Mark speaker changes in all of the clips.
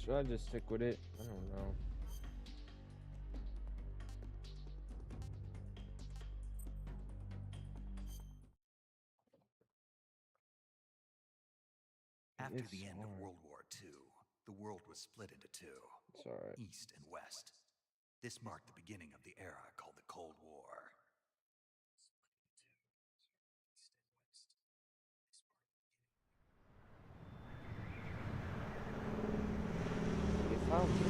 Speaker 1: Should I just stick with it? I don't know.
Speaker 2: After the end of World War II, the world was split into two,
Speaker 1: It's alright.
Speaker 2: East and West. This marked the beginning of the era called the Cold War.
Speaker 1: It sounds good.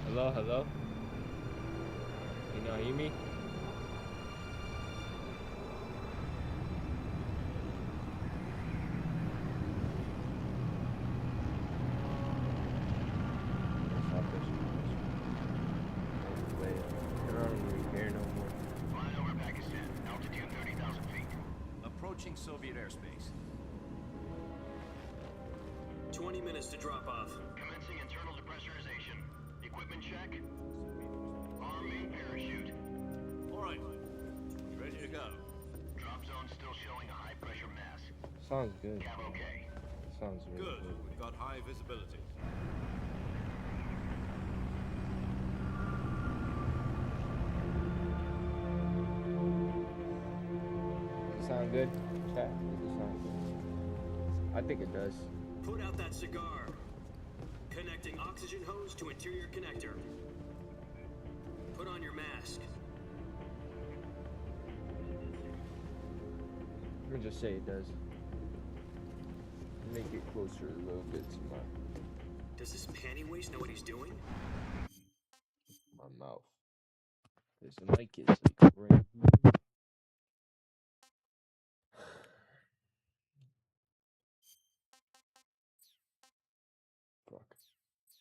Speaker 1: Hello, hello? You know, hear me? Stop this. I don't really care no more.
Speaker 3: Flying over Pakistan, altitude 30,000 feet.
Speaker 4: Approaching Soviet airspace.
Speaker 5: 20 minutes to drop off.
Speaker 3: Commencing internal depressurization. Equipment check. Arm main parachute.
Speaker 4: All right. Ready to go.
Speaker 3: Drop zone still showing a high pressure mass.
Speaker 1: Sounds good.
Speaker 3: Cav okay.
Speaker 1: Sounds really
Speaker 4: Good.
Speaker 1: good.
Speaker 4: We've got high visibility.
Speaker 1: Does it sound good? Chat, does it sound good? I think it does.
Speaker 5: Put out that cigar. Connecting oxygen hose to interior connector. Put on your mask.
Speaker 1: Let me just say it does. Make it closer a little bit to
Speaker 5: Does this panty waist know what he's doing?
Speaker 1: my mouth. This mic is like right here. Fuck.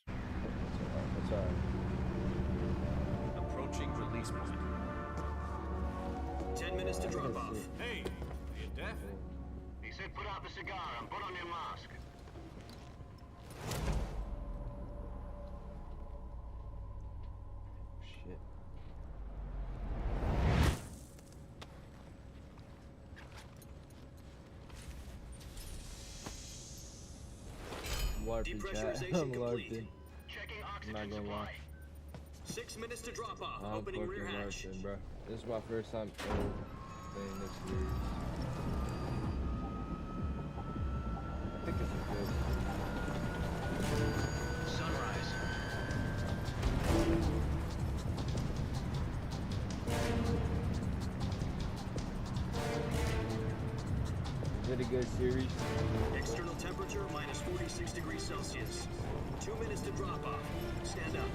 Speaker 1: That's alright.
Speaker 4: Approaching release point.
Speaker 5: 10 minutes to drop off.
Speaker 4: Hey, are you deaf?
Speaker 3: He said put out the cigar and put on your mask.
Speaker 1: Shit. LARPing chat.
Speaker 5: Depressurization
Speaker 1: I'm
Speaker 5: complete.
Speaker 1: LARPing.
Speaker 3: Checking
Speaker 1: I'm not
Speaker 3: oxygen
Speaker 1: gonna lie.
Speaker 3: supply.
Speaker 5: 6 minutes to drop off.
Speaker 1: I'm
Speaker 5: Opening
Speaker 1: fucking
Speaker 5: rear hatch.
Speaker 1: LARPing, bro. This is my first time ever playing this series. I think it's good.
Speaker 3: Sunrise.
Speaker 1: Is it a good series?
Speaker 5: External temperature minus 46 degrees Celsius. 2 minutes to drop off. Stand up.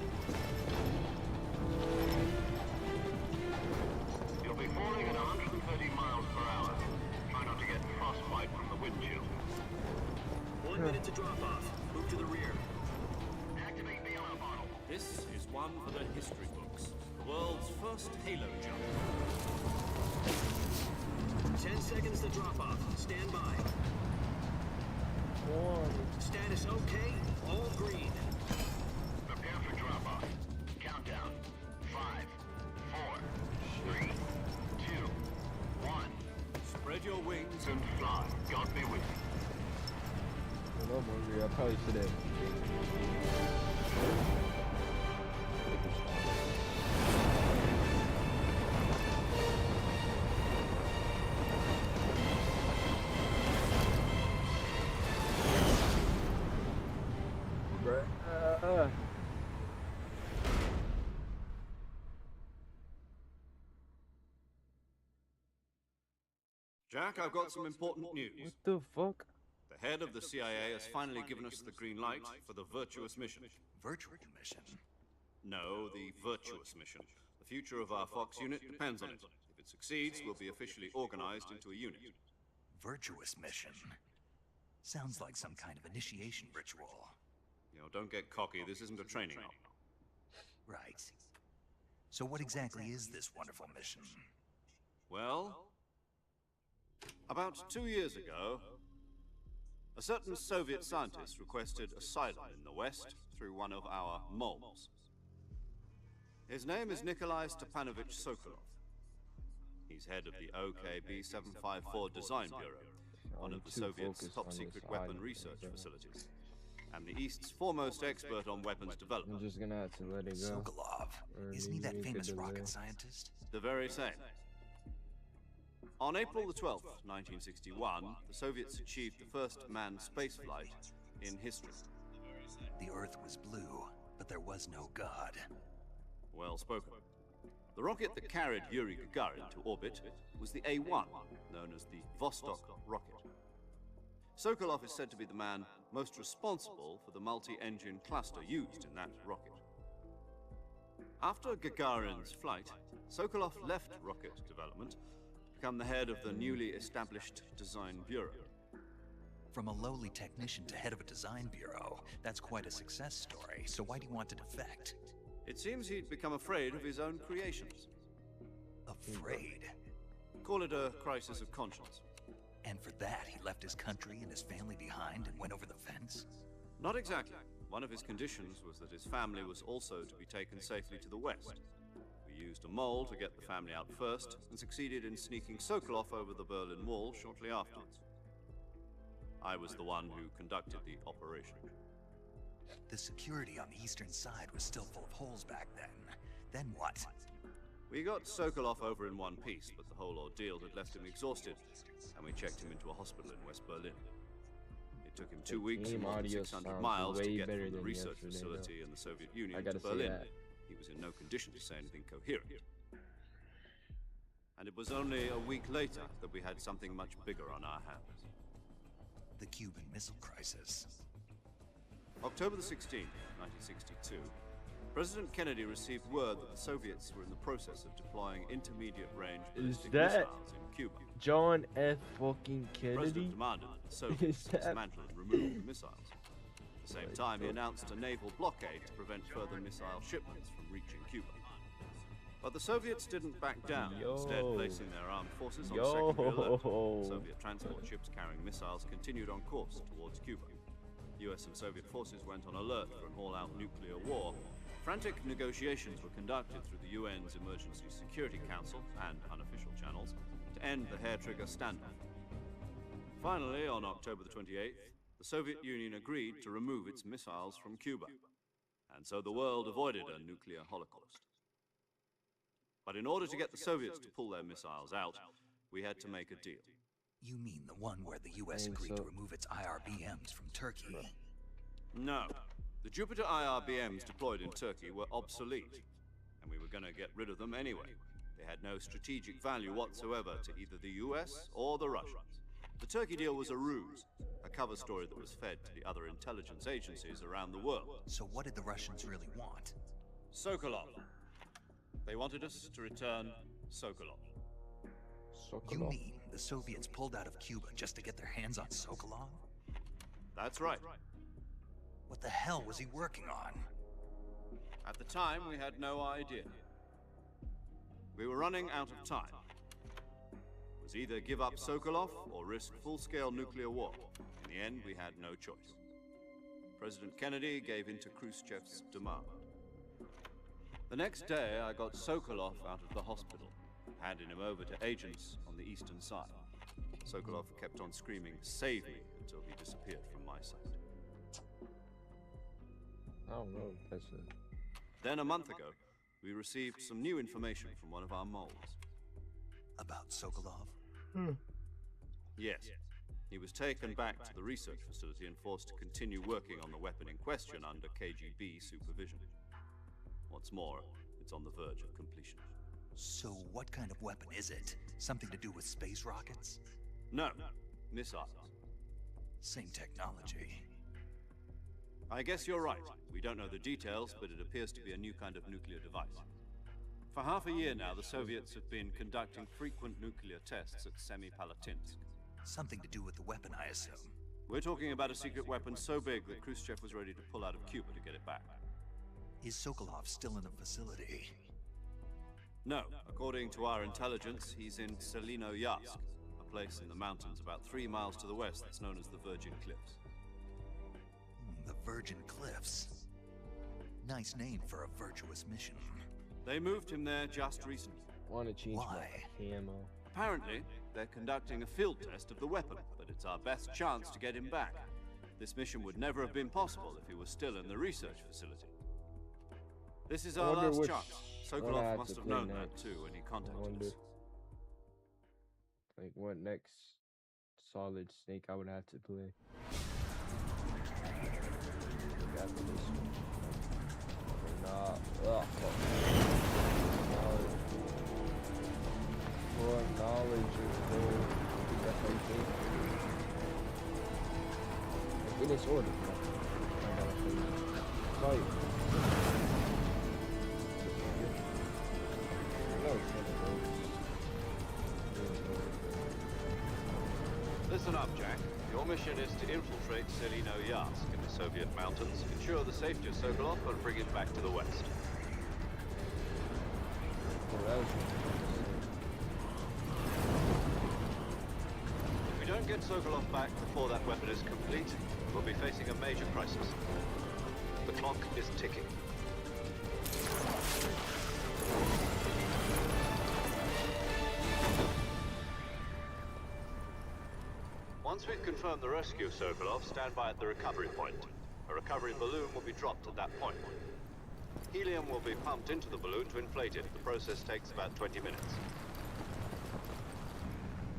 Speaker 3: You'll be falling at 130 miles per hour. Try not to get frostbite from the wind chill.
Speaker 5: 1 minute to drop off. Move to the rear.
Speaker 3: Activate bailout bottle.
Speaker 4: This is one for the history books. The world's first halo jump.
Speaker 5: 10 seconds to drop off. Stand by. Status okay. All green.
Speaker 3: Prepare for drop off. Countdown. 5, 4, 3, 2, 1.
Speaker 4: Spread your wings
Speaker 3: And fly. God be with you.
Speaker 1: Well, I'm hungry. I probably should have.
Speaker 4: Jack, I've got some important news.
Speaker 1: What the fuck?
Speaker 4: The head of the CIA has finally given us the green light for the virtuous mission.
Speaker 2: Virtual mission?
Speaker 4: No, the virtuous mission. The future of our Fox unit depends on it. If it succeeds, we'll be officially organized into a unit.
Speaker 2: Virtuous mission? Sounds like some kind of initiation ritual.
Speaker 4: You know, don't get cocky. This isn't a training op.
Speaker 2: Right. So what exactly is this wonderful mission?
Speaker 4: Well, about 2 years ago, a certain Soviet scientist requested asylum in the West through one of our moles. His name is Nikolai Stepanovich Sokolov. He's head of the OKB 754 Design Bureau, one of the Soviets' top-secret weapon research facilities, and the East's foremost expert on weapons
Speaker 1: I'm
Speaker 4: development.
Speaker 1: just gonna have to let it go.
Speaker 2: Sokolov.
Speaker 1: Or
Speaker 2: Isn't he
Speaker 1: maybe
Speaker 2: that
Speaker 1: we
Speaker 2: famous
Speaker 1: could,
Speaker 2: rocket scientist?
Speaker 4: The very same. On April the 12th, 1961, the Soviets achieved the first manned spaceflight in history.
Speaker 2: The Earth was blue, but there was no God.
Speaker 4: Well spoken. The rocket that carried Yuri Gagarin to orbit was the A-1, known as the Vostok rocket. Sokolov is said to be the man most responsible for the multi-engine cluster used in that rocket. After Gagarin's flight, Sokolov left rocket development to become the head of the newly established Design Bureau.
Speaker 2: From a lowly technician to head of a design bureau, that's quite a success story, so why do you want to defect?
Speaker 4: It seems he'd become afraid of his own creations.
Speaker 2: Afraid?
Speaker 4: Call it a crisis of conscience.
Speaker 2: And for that, he left his country and his family behind and went over the fence?
Speaker 4: Not exactly. One of his conditions was that his family was also to be taken safely to the west. We used a mole to get the family out first, and succeeded in sneaking Sokolov over the Berlin Wall shortly afterwards. I was the one who conducted the operation.
Speaker 2: The security on the eastern side was still full of holes back then. Then what?
Speaker 4: We got Sokolov over in one piece, but the whole ordeal had left him exhausted, and we checked him into a hospital in West Berlin. It took him 2 weeks and more than 600 miles to get from the research facility in the Soviet Union to Berlin. He was in no condition to say anything coherent. And it was only a week later that we had something much bigger on our hands.
Speaker 2: The Cuban Missile Crisis.
Speaker 4: October the 16th, 1962, President Kennedy received word that the Soviets were in the process of deploying intermediate-range ballistic missiles in Cuba.
Speaker 1: John F. fucking
Speaker 4: The
Speaker 1: Kennedy?
Speaker 4: President demanded that the Soviets dismantle and remove the missiles. At the same time, he announced a naval blockade to prevent further missile shipments from reaching Cuba. But the Soviets didn't back down, instead placing their armed forces on secondary alert. Soviet transport ships carrying missiles continued on course towards Cuba. US and Soviet forces went on alert for an all-out nuclear war. Frantic negotiations were conducted through the UN's Emergency Security Council and unofficial channels to end the hair-trigger standoff. Finally, on October the 28th, the Soviet Union agreed to remove its missiles from Cuba, and so the world avoided a nuclear holocaust. But in order to get the Soviets to pull their missiles out, we had to make a deal.
Speaker 2: You mean the one where the US agreed to remove its IRBMs from Turkey?
Speaker 4: No. The Jupiter IRBMs deployed in Turkey were obsolete, and we were going to get rid of them anyway. They had no strategic value whatsoever to either the US or the Russians. The Turkey deal was a ruse, a cover story that was fed to the other intelligence agencies around the world.
Speaker 2: So what did the Russians really want?
Speaker 4: Sokolov. They wanted us to return Sokolov.
Speaker 2: You mean the Soviets pulled out of Cuba just to get their hands on Sokolov?
Speaker 4: That's right.
Speaker 2: What the hell was he working on?
Speaker 4: At the time, we had no idea. We were running out of time. It was either give up Sokolov or risk full-scale nuclear war. In the end, we had no choice. President Kennedy gave in to Khrushchev's demand. The next day, I got Sokolov out of the hospital, handing him over to agents on the eastern side. Sokolov kept on screaming, "Save me," until he disappeared from my sight.
Speaker 1: I don't know if that's it.
Speaker 4: Then a month ago, we received some new information from one of our moles.
Speaker 2: About Sokolov?
Speaker 4: Yes. He was taken back to the research facility and forced to continue working on the weapon in question under KGB supervision. What's more, it's on the verge of completion.
Speaker 2: So what kind of weapon is it? Something to do with space rockets?
Speaker 4: No, missiles.
Speaker 2: Same technology.
Speaker 4: I guess you're right. We don't know the details, but it appears to be a new kind of nuclear device. For half a year now, the Soviets have been conducting frequent nuclear tests at Semipalatinsk.
Speaker 2: Something to do with the weapon, I assume.
Speaker 4: We're talking about a secret weapon so big that Khrushchev was ready to pull out of Cuba to get it back.
Speaker 2: Is Sokolov still in the facility?
Speaker 4: No, according to our intelligence, he's in Selino-Yarsk, a place in the mountains about 3 miles to the west that's known as the Virgin Cliffs.
Speaker 2: The Virgin Cliffs. Nice name for a virtuous mission.
Speaker 4: They moved him there just recently.
Speaker 1: Want to change
Speaker 2: Why?
Speaker 1: my camo.
Speaker 4: Apparently, they're conducting a field test of the weapon, but it's our best chance to get him back. This mission would never have been possible if he was still in the research facility. This is our
Speaker 1: wonder
Speaker 4: last
Speaker 1: which
Speaker 4: chance.
Speaker 1: one I
Speaker 4: Sokolov
Speaker 1: have
Speaker 4: must
Speaker 1: to
Speaker 4: have
Speaker 1: play
Speaker 4: known that
Speaker 1: next.
Speaker 4: too when he
Speaker 1: I
Speaker 4: contacted
Speaker 1: wonder,
Speaker 4: us.
Speaker 1: like, what next Solid Snake I would have to play. Like, after this one. Or not. Ugh, fuck. Knowledge. More knowledge is gold. I think that's how you say it. Like, in this order. I gotta play it. Fight. No, it's not a road.
Speaker 4: Listen up, Jack. Your mission is to infiltrate Selino Yask in the Soviet mountains, ensure the safety of Sokolov, and bring it back to the west.
Speaker 1: Oh, that was
Speaker 4: If we don't get Sokolov back before that weapon is complete, we'll be facing a major crisis. The clock is ticking. Once we've confirmed the rescue of Sokolov, stand by at the recovery point. A recovery balloon will be dropped at that point. Helium will be pumped into the balloon to inflate it. The process takes about 20 minutes.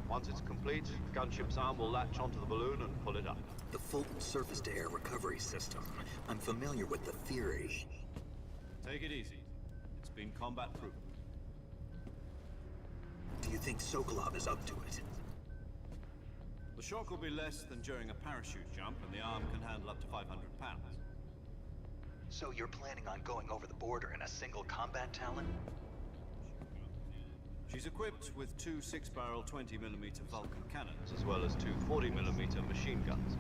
Speaker 4: Once it's complete, the gunship's arm will latch onto the balloon and pull it up.
Speaker 2: The Fulton surface-to-air recovery system. I'm familiar with the theory.
Speaker 4: Take it easy. It's been combat proven.
Speaker 2: Do you think Sokolov is up to it?
Speaker 4: The shock will be less than during a parachute jump, and the arm can handle up to 500 pounds.
Speaker 2: So you're planning on going over the border in a single combat Talon?
Speaker 4: She's equipped with two 6-barrel 20mm Vulcan cannons, as well as two 40mm machine guns.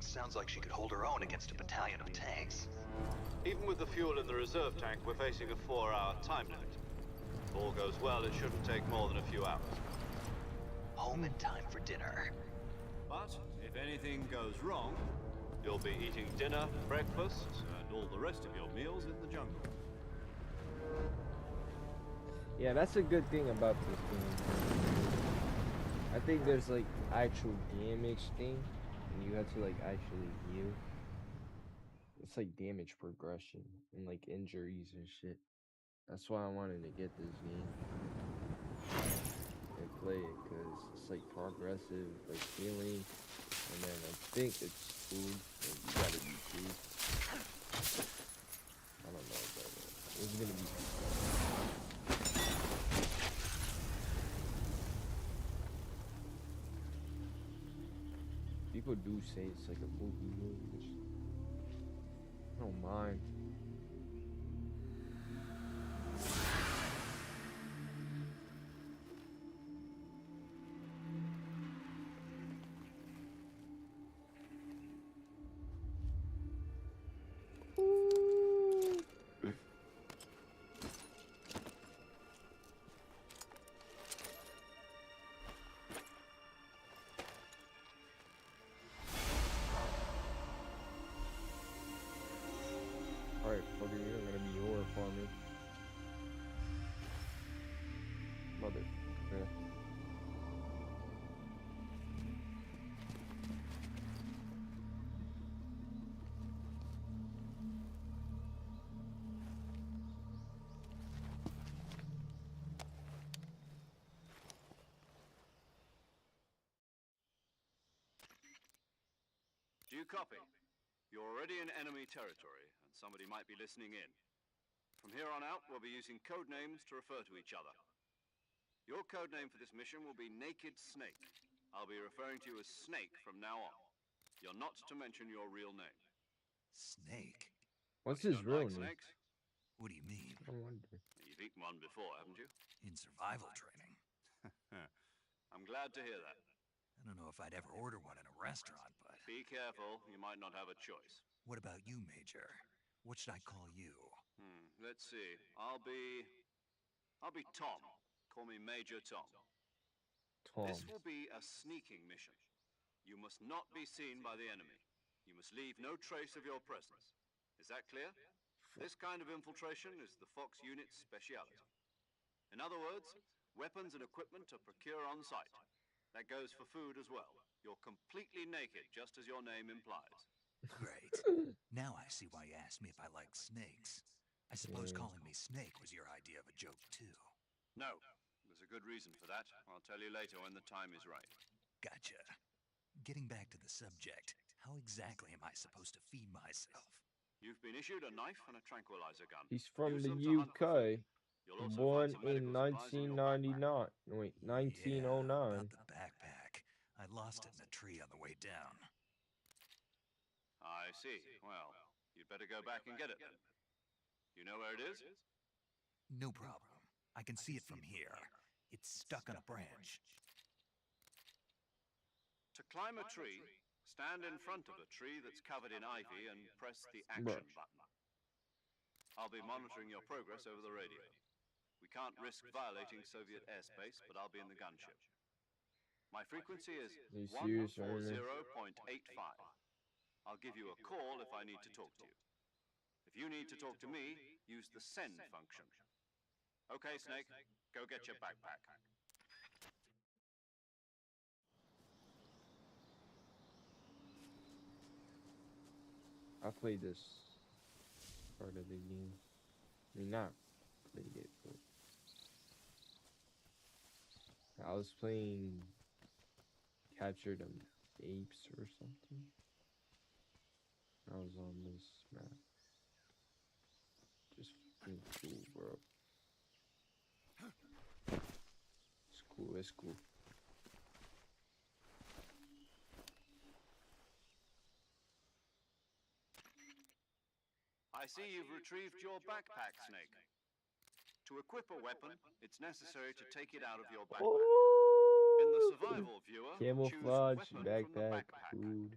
Speaker 2: Sounds like she could hold her own against a battalion of tanks.
Speaker 4: Even with the fuel in the reserve tank, we're facing a 4-hour time limit. If all goes well, it shouldn't take more than a few hours.
Speaker 2: Home in time for dinner.
Speaker 4: But if anything goes wrong, you'll be eating dinner, breakfast, and all the rest of your meals in the jungle.
Speaker 1: Yeah, that's a good thing about this game. I think there's like actual damage thing, and you have to like actually heal. It's like damage progression and like injuries and shit. That's why I wanted to get this game and play it, because it's like progressive, like healing, and then I think it's food. Like, you gotta eat food. I don't know, but it's gonna be fun. People do say it's like a movie, which I don't mind. Alright, fucker, you're gonna be horror farming. Mother. Yeah.
Speaker 4: Do you copy? You're already in enemy territory, and somebody might be listening in. From here on out, we'll be using code names to refer to each other. Your code name for this mission will be Naked Snake. I'll be referring to you as Snake from now on. You're not to mention your real name.
Speaker 2: Snake?
Speaker 1: What's
Speaker 4: You
Speaker 1: his
Speaker 4: don't
Speaker 1: real
Speaker 4: like
Speaker 1: name?
Speaker 4: snakes?
Speaker 2: What do you mean?
Speaker 1: I wonder.
Speaker 4: You've eaten one before, haven't you?
Speaker 2: In survival training?
Speaker 4: I'm glad to hear that.
Speaker 2: I don't know if I'd ever order one in a restaurant, but...
Speaker 4: Be careful, you might not have a choice.
Speaker 2: What about you, Major? What should I call you?
Speaker 4: Let's see. I'll be Tom. Call me Major Tom.
Speaker 1: Tom.
Speaker 4: This will be a sneaking mission. You must not be seen by the enemy. You must leave no trace of your presence. Is that clear? This kind of infiltration is the Fox unit's speciality. In other words, weapons and equipment are procured on site. That goes for food as well. You're completely naked, just as your name implies.
Speaker 2: Great. Now I see why you asked me if I like snakes. I suppose calling me Snake was your idea of a joke, too.
Speaker 4: No, there's a good reason for that. I'll tell you later when the time is right.
Speaker 2: Gotcha. Getting back to the subject, how exactly am I supposed to feed myself?
Speaker 4: You've been issued a knife and a tranquilizer gun.
Speaker 1: He's from
Speaker 4: Use
Speaker 1: the
Speaker 4: them to hunt for food.
Speaker 1: UK.
Speaker 4: You'll also
Speaker 1: Born
Speaker 4: find some medical
Speaker 1: in
Speaker 4: supplies in your backpack.
Speaker 1: 1999. Wait,
Speaker 2: Yeah,
Speaker 1: 1909.
Speaker 2: about the backpack. I lost it in a tree on the way down.
Speaker 4: I see. Well, you'd better go back and get it then. You know where it is?
Speaker 2: No problem. I can see it from here. It's stuck on a branch.
Speaker 4: To climb a tree, stand in front of a tree that's covered in ivy and press the action button. I'll be monitoring your progress over the radio. We can't risk violating Soviet airspace, but I'll be in the gunship. My frequency is
Speaker 1: Are you serious,
Speaker 4: 140.85. I'll give you a call if I need to talk to you. If you need to talk to me, use the send function. Okay, Snake, go get your backpack.
Speaker 1: I played this part of the game. I mean, not played it, but I was playing Capture the Apes or something. I was on this map. Just fucking cool, bro. It's cool, it's cool.
Speaker 4: I see you've retrieved your backpack, Snake. To equip a weapon, it's necessary to take it out of your backpack. In the survival viewer,
Speaker 1: Camouflage
Speaker 4: choose weapon from the
Speaker 1: backpack,
Speaker 4: backpack.
Speaker 1: food.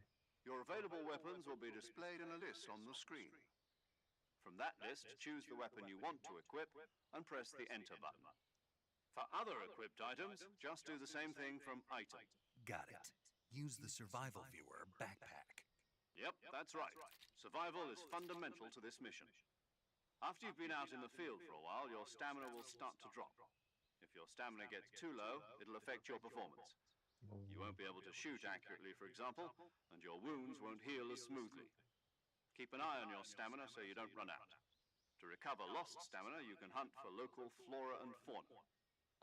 Speaker 4: Your available weapons will be displayed in a list on the screen. From that list, choose the weapon you want to equip and press the enter button. For other equipped items, just do the same thing from item.
Speaker 2: Got it. Use the survival viewer backpack.
Speaker 4: Yep, that's right. Survival is fundamental to this mission. After you've been out in the field for a while, your stamina will start to drop. If your stamina gets too low, it'll affect your performance. You won't be able to shoot accurately, for example, and your wounds won't heal as smoothly. Keep an eye on your stamina so you don't run out. To recover lost stamina, you can hunt for local flora and fauna.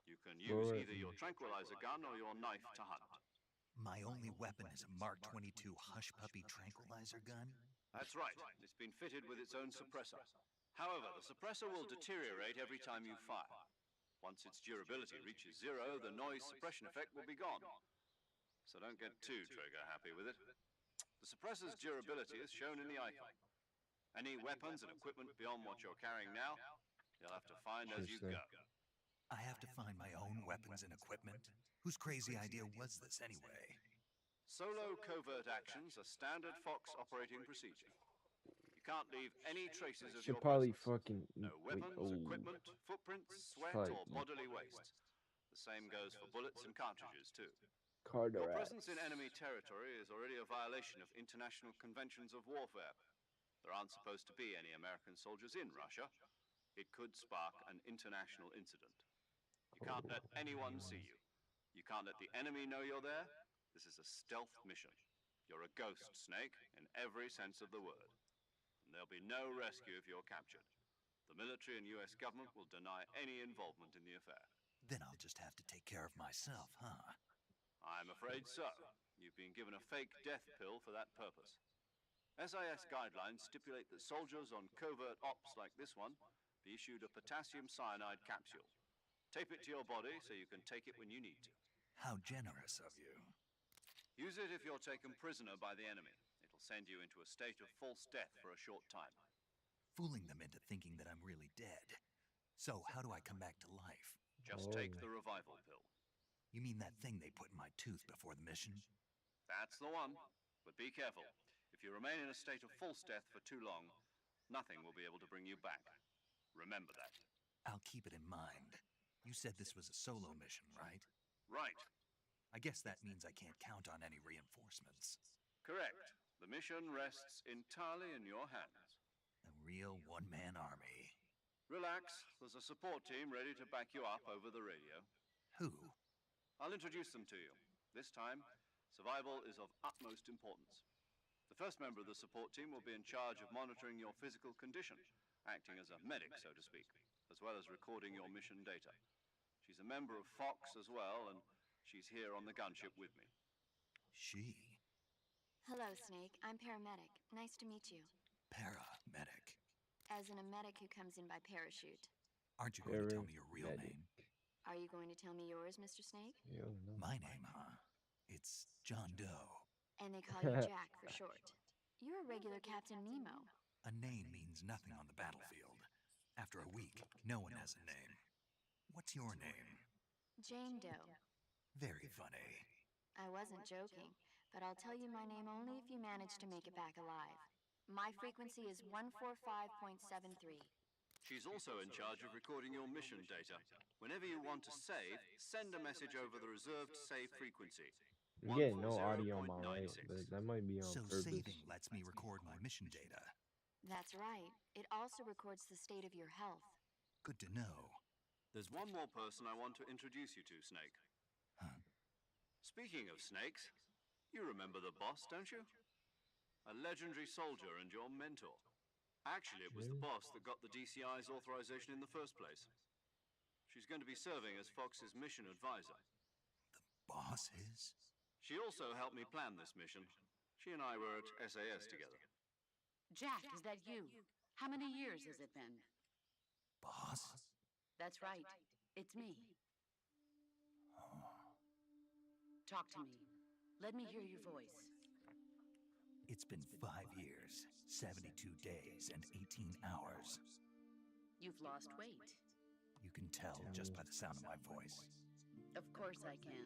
Speaker 4: You can use either your tranquilizer gun or your knife to hunt.
Speaker 2: My only weapon is a Mark 22 Hush Puppy tranquilizer gun?
Speaker 4: That's right. It's been fitted with its own suppressor. However, the suppressor will deteriorate every time you fire. Once its durability reaches 0, the noise suppression effect will be gone. So don't get too trigger happy with it. The suppressor's durability is shown in the icon. Any weapons and equipment beyond what you're carrying now, you'll have to find as you go.
Speaker 2: I have to find my own weapons and equipment? Whose crazy idea was this anyway?
Speaker 4: Solo covert actions are standard Fox operating procedure. You can't leave any traces of
Speaker 1: Should
Speaker 4: your
Speaker 1: probably
Speaker 4: presence.
Speaker 1: fucking
Speaker 4: No weapons, equipment, footprints, sweat,
Speaker 1: Probably
Speaker 4: or bodily waste. The same goes for bullets and cartridges, too.
Speaker 1: Carter
Speaker 4: Your presence in enemy territory is already a violation of international conventions of warfare. There aren't supposed to be any American soldiers in Russia. It could spark an international incident. You can't let anyone see you. You can't let the enemy know you're there. This is a stealth mission. You're a ghost, Snake, in every sense of the word. And there'll be no rescue if you're captured. The military and US government will deny any involvement in the affair.
Speaker 2: Then I'll just have to take care of myself, huh?
Speaker 4: I'm afraid so. You've been given a fake death pill for that purpose. SIS guidelines stipulate that soldiers on covert ops like this one be issued a potassium cyanide capsule. Tape it to your body so you can take it when you need to.
Speaker 2: How generous of you.
Speaker 4: Use it if you're taken prisoner by the enemy. It'll send you into a state of false death for a short time.
Speaker 2: Fooling them into thinking that I'm really dead. So how do I come back to life?
Speaker 4: Just take the revival pill.
Speaker 2: You mean that thing they put in my tooth before the mission?
Speaker 4: That's the one. But be careful. If you remain in a state of false death for too long, nothing will be able to bring you back. Remember that.
Speaker 2: I'll keep it in mind. You said this was a solo mission, right?
Speaker 4: Right.
Speaker 2: I guess that means I can't count on any reinforcements.
Speaker 4: Correct. The mission rests entirely in your hands.
Speaker 2: real one-man army.
Speaker 4: Relax, there's a support team ready to back you up over the radio.
Speaker 2: Who?
Speaker 4: I'll introduce them to you. This time, survival is of utmost importance. The first member of the support team will be in charge of monitoring your physical condition, acting as a medic, so to speak, as well as recording your mission data. She's a member of Fox as well, and she's here on the gunship with me.
Speaker 2: She?
Speaker 6: Hello, Snake. I'm paramedic. Nice to meet you.
Speaker 2: Paramedic.
Speaker 6: As in a medic who comes in by parachute.
Speaker 2: Aren't you going to tell me your real name?
Speaker 6: Are you going to tell me yours, Mr. Snake?
Speaker 2: My name, huh? It's John Doe.
Speaker 6: And they call you Jack for short. You're a regular Captain Nemo.
Speaker 2: A name means nothing on the battlefield. After a week, no one has a name. What's your name?
Speaker 6: Jane Doe.
Speaker 2: Very funny.
Speaker 6: I wasn't joking, but I'll tell you my name only if you manage to make it back alive. My frequency is 145.73.
Speaker 4: She's also in charge of recording your mission data. Whenever you want to save, send a message over the reserved save frequency.
Speaker 1: You get no audio on my right, but that might be on
Speaker 2: so
Speaker 1: purpose.
Speaker 2: Saving lets me record my mission data.
Speaker 6: That's right. It also records the state of your health.
Speaker 2: Good to know.
Speaker 4: There's one more person I want to introduce you to, Snake.
Speaker 2: Huh?
Speaker 4: Speaking of snakes, you remember the boss, don't you? A legendary soldier and your mentor. Actually, it was the boss that got the DCI's authorization in the first place. She's going to be serving as Fox's mission advisor.
Speaker 2: The boss is?
Speaker 4: She also helped me plan this mission. She and I were at SAS together.
Speaker 7: Jack, is that you? How many years has it been?
Speaker 2: Boss?
Speaker 7: That's right. It's me. Talk to me. Let me hear your voice.
Speaker 2: It's been 5 years, 72 days, and 18 hours.
Speaker 7: You've lost weight.
Speaker 2: You can tell just by the sound of my voice.
Speaker 7: Of course I can.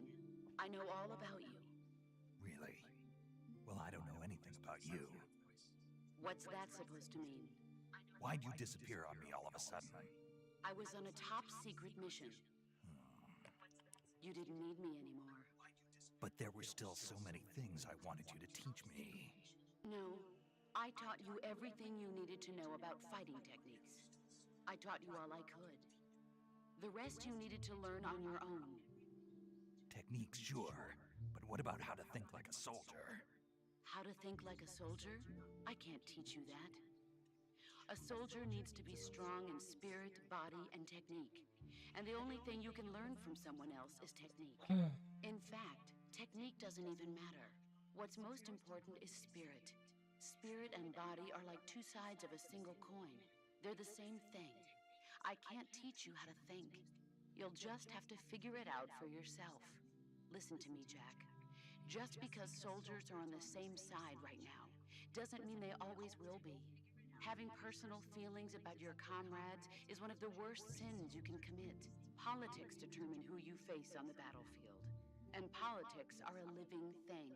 Speaker 7: I know all about you.
Speaker 2: Really? Well, I don't know anything about you.
Speaker 7: What's that supposed to mean?
Speaker 2: Why'd you disappear on me all of a sudden?
Speaker 7: I was on a top-secret mission. You didn't need me anymore.
Speaker 2: But there were still so many things I wanted you to teach me.
Speaker 7: No, I taught you everything you needed to know about fighting techniques. I taught you all I could. The rest you needed to learn on your own.
Speaker 2: Techniques, sure. But what about how to think like a soldier?
Speaker 7: How to think like a soldier? I can't teach you that. A soldier needs to be strong in spirit, body, and technique. And the only thing you can learn from someone else is technique. In fact, technique doesn't even matter. What's most important is spirit. Spirit and body are like two sides of a single coin. They're the same thing. I can't teach you how to think. You'll just have to figure it out for yourself. Listen to me, Jack. Just because soldiers are on the same side right now doesn't mean they always will be. Having personal feelings about your comrades is one of the worst sins you can commit. Politics determine who you face on the battlefield. And politics are a living thing.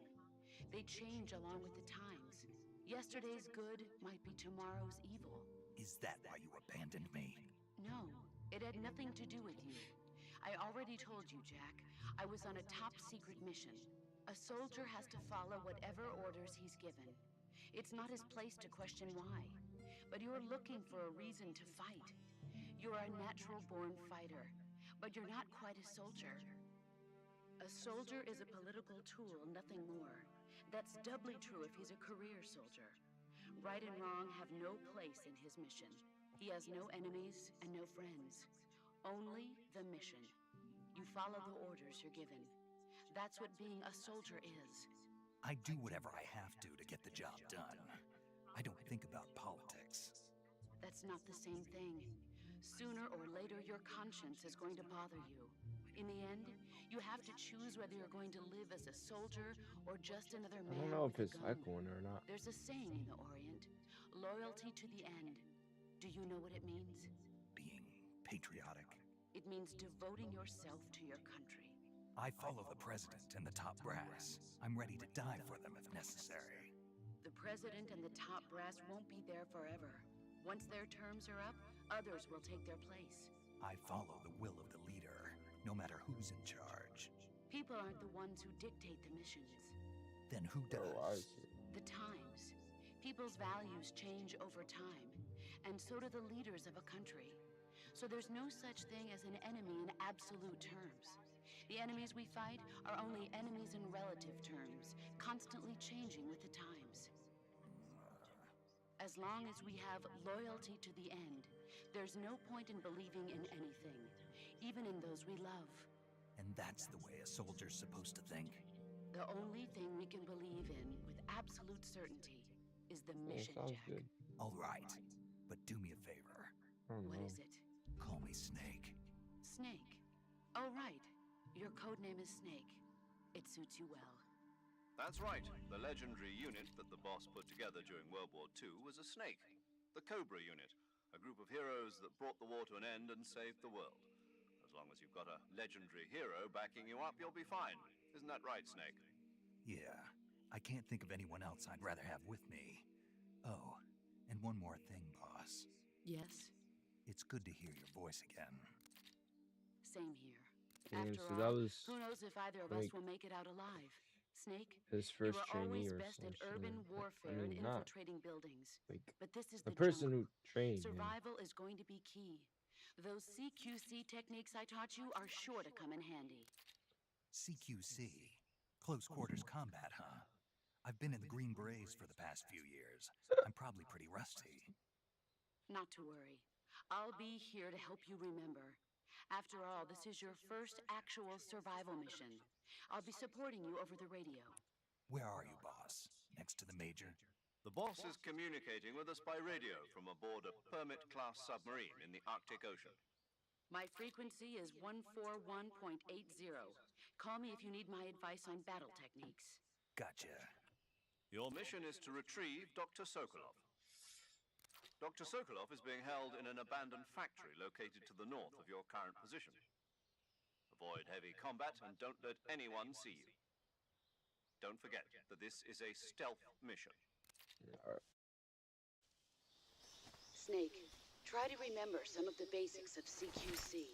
Speaker 7: They change along with the times. Yesterday's good might be tomorrow's evil.
Speaker 2: Is that why you abandoned me?
Speaker 7: No, it had nothing to do with you. I already told you, Jack. I was on a top-secret mission. A soldier has to follow whatever orders he's given. It's not his place to question why. But you're looking for a reason to fight. You're a natural-born fighter, but you're not quite a soldier. A soldier is a political tool, nothing more. That's doubly true if he's a career soldier. Right and wrong have no place in his mission. He has no enemies and no friends. Only the mission. You follow the orders you're given. That's what being a soldier is.
Speaker 2: I do whatever I have to get the job done. I don't think about politics.
Speaker 7: That's not the same thing. Sooner or later, your conscience is going to bother you. In the end, you have to choose whether you're going to live as a soldier or just another man.
Speaker 1: I don't know if
Speaker 7: with
Speaker 1: it's
Speaker 7: a gun.
Speaker 1: echoing or not.
Speaker 7: There's a saying in the Orient, loyalty to the end. Do you know what it means?
Speaker 2: Being patriotic.
Speaker 7: It means devoting yourself to your country.
Speaker 2: I follow the president and the top brass. I'm ready to die for them if necessary.
Speaker 7: The president and the top brass won't be there forever. Once their terms are up, others will take their place.
Speaker 2: I follow the will of the leader, no matter who's in charge.
Speaker 7: People aren't the ones who dictate the missions.
Speaker 2: Then who does?
Speaker 1: Oh, I see.
Speaker 7: The times. People's values change over time. and so do the leaders of a country. So there's no such thing as an enemy in absolute terms. The enemies we fight are only enemies in relative terms, constantly changing with the times. As long as we have loyalty to the end, there's no point in believing in anything, even in those we love.
Speaker 2: And that's the way a soldier's supposed to think.
Speaker 7: The only thing we can believe in with absolute certainty is the
Speaker 1: Yeah,
Speaker 7: mission,
Speaker 1: sounds
Speaker 7: Jack.
Speaker 1: good.
Speaker 2: All right, but do me a favor.
Speaker 1: I don't
Speaker 7: What
Speaker 1: know.
Speaker 7: is it?
Speaker 2: Call me Snake.
Speaker 7: Snake. Oh, right. Your code name is Snake. It suits you well.
Speaker 4: That's right. The legendary unit that the boss put together during World War II was a snake. The Cobra unit, a group of heroes that brought the war to an end and saved the world. As long as you've got a legendary hero backing you up, you'll be fine. Isn't that right, Snake?
Speaker 2: Yeah, I can't think of anyone else I'd rather have with me. Oh, and one more thing, boss.
Speaker 7: Yes?
Speaker 2: It's good to hear your voice again.
Speaker 7: Same here.
Speaker 1: Damn,
Speaker 7: After
Speaker 1: so
Speaker 7: all,
Speaker 1: that was
Speaker 7: who knows if either of
Speaker 1: like
Speaker 7: us will make it out alive? Snake,
Speaker 1: his
Speaker 7: you
Speaker 1: first
Speaker 7: were
Speaker 1: trainee
Speaker 7: always
Speaker 1: or
Speaker 7: best at
Speaker 1: some
Speaker 7: urban
Speaker 1: shit.
Speaker 7: warfare
Speaker 1: I mean,
Speaker 7: and
Speaker 1: not
Speaker 7: infiltrating buildings.
Speaker 1: like
Speaker 7: But this is
Speaker 1: the
Speaker 7: the
Speaker 1: person
Speaker 7: jungle.
Speaker 1: who trained him.
Speaker 7: Survival is going to be key. Those CQC techniques I taught you are sure to come in handy.
Speaker 2: CQC? Close quarters combat, huh? I've been in the Green Berets for the past few years. I'm probably pretty rusty.
Speaker 7: Not to worry. I'll be here to help you remember. After all, this is your first actual survival mission. I'll be supporting you over the radio.
Speaker 2: Where are you, boss? Next to the Major?
Speaker 4: The boss is communicating with us by radio from aboard a Permit-class submarine in the Arctic Ocean.
Speaker 7: My frequency is 141.80. Call me if you need my advice on battle techniques.
Speaker 2: Gotcha.
Speaker 4: Your mission is to retrieve Dr. Sokolov. Dr. Sokolov is being held in an abandoned factory located to the north of your current position. Avoid heavy combat and don't let anyone see you. Don't forget that this is a stealth mission.
Speaker 7: Snake, try to remember some of the basics of CQC.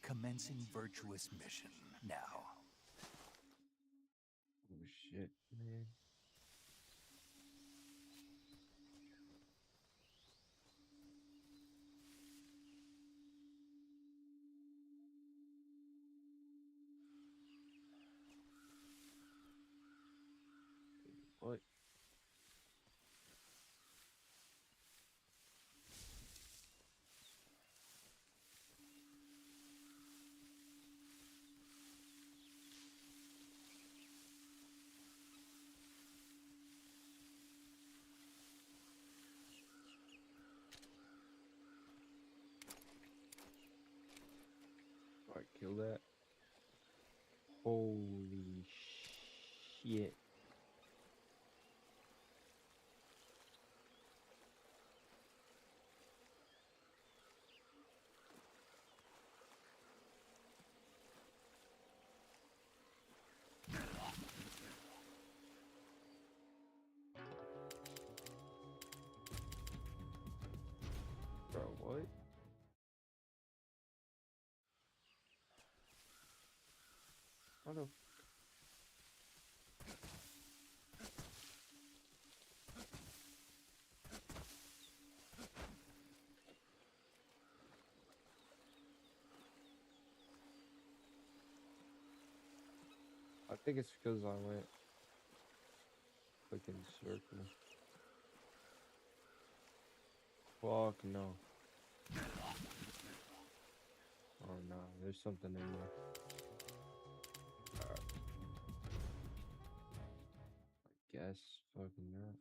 Speaker 2: Commencing virtuous mission now.
Speaker 1: Oh shit, man. What? Alright, kill that. Holy shit. Bro, what? What the? I think it's because I went clicking circle. Fuck no. Oh no, there's something in there. I guess fucking not.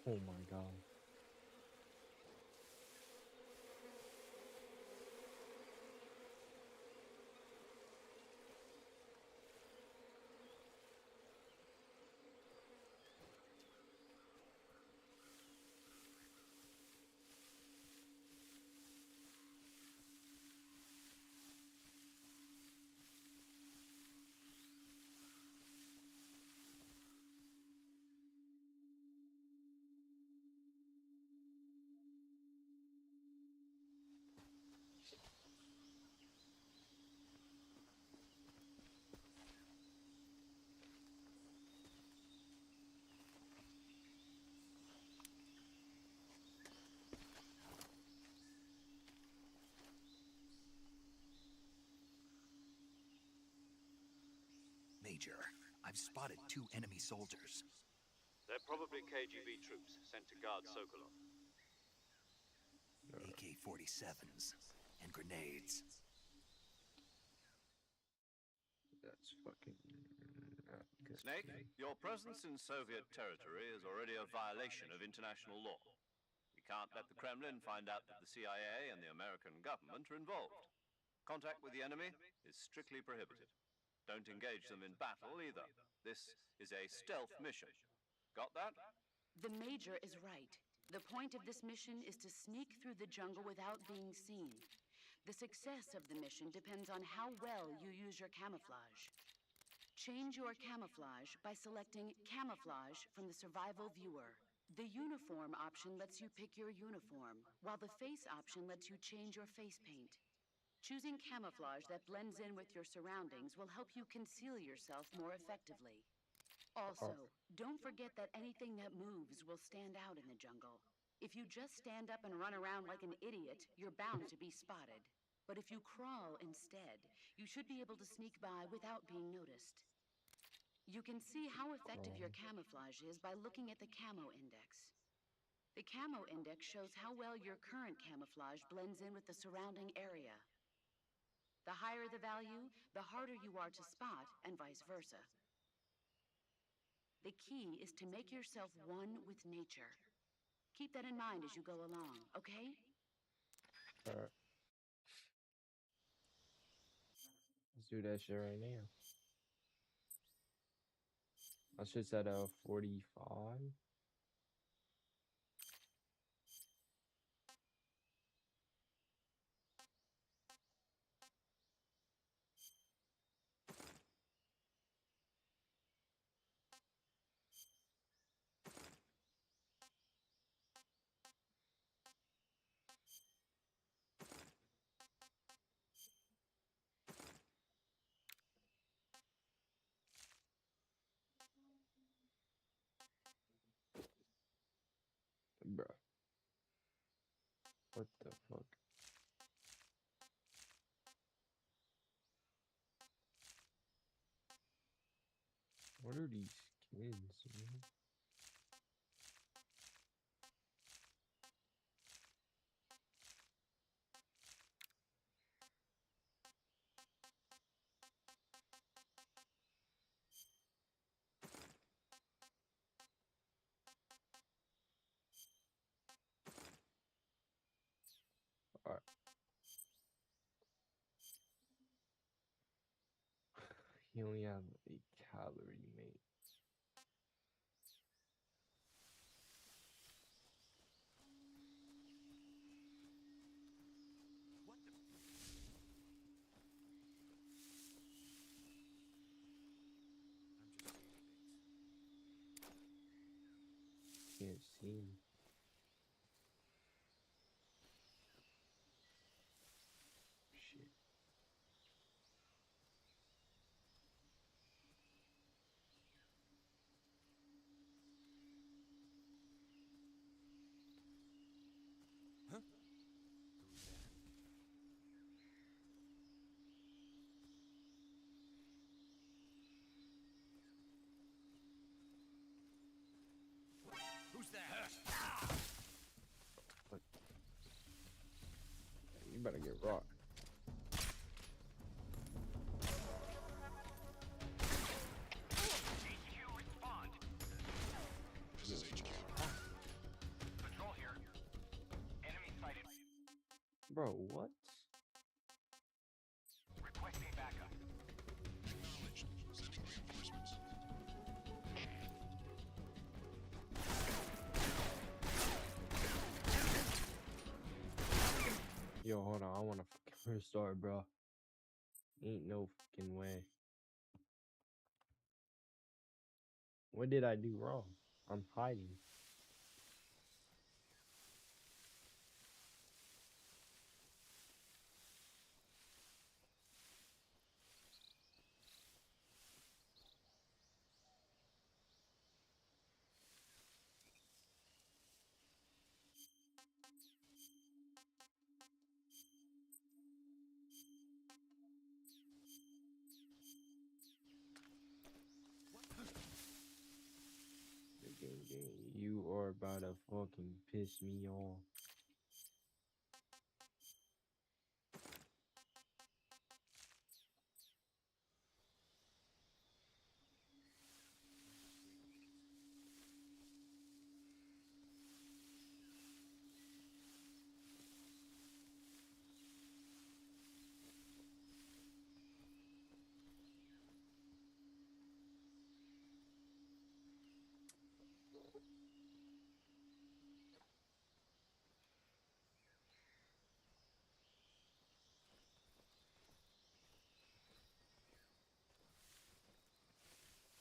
Speaker 1: Oh my god.
Speaker 2: Major. I've spotted 2 enemy soldiers.
Speaker 4: They're probably KGB troops sent to guard Sokolov.
Speaker 2: AK-47s and grenades.
Speaker 1: That's fucking not good.
Speaker 4: Snake, your presence in Soviet territory is already a violation of international law. We can't let the Kremlin find out that the CIA and the American government are involved. Contact with the enemy is strictly prohibited. Don't engage them in battle either. This is a stealth mission. Got that?
Speaker 7: The Major is right. The point of this mission is to sneak through the jungle without being seen. The success of the mission depends on how well you use your camouflage. Change your camouflage by selecting Camouflage from the Survival Viewer. The Uniform option lets you pick your uniform, while the Face option lets you change your face paint. Choosing camouflage that blends in with your surroundings will help you conceal yourself more effectively. Also, don't forget that anything that moves will stand out in the jungle. If you just stand up and run around like an idiot, you're bound to be spotted. But if you crawl instead, you should be able to sneak by without being noticed. You can see how effective your camouflage is by looking at the Camo Index. The Camo Index shows how well your current camouflage blends in with the surrounding area. The higher the value, the harder you are to spot, and vice versa. The key is to make yourself one with nature. Keep that in mind as you go along, okay?
Speaker 1: Alright. Let's do that shit right now. My shit's at 45. Bruh. What the fuck? What are these skins, man? Alright. He only has a calorie, mate.
Speaker 2: What the? I'm just
Speaker 1: Can't see him. Shit.
Speaker 2: Huh? Who's that?
Speaker 1: What? You better get rocked.
Speaker 3: HQ, respond.
Speaker 8: This is HQ.
Speaker 3: Patrol here. Enemy sighted.
Speaker 1: Bro, what?
Speaker 3: Requesting backup.
Speaker 8: Acknowledged. Sending reinforcements.
Speaker 1: Yo, hold on. I want to fucking restart, bro. Ain't no fucking way. What did I do wrong? I'm hiding. gang. You are about to fucking piss me off.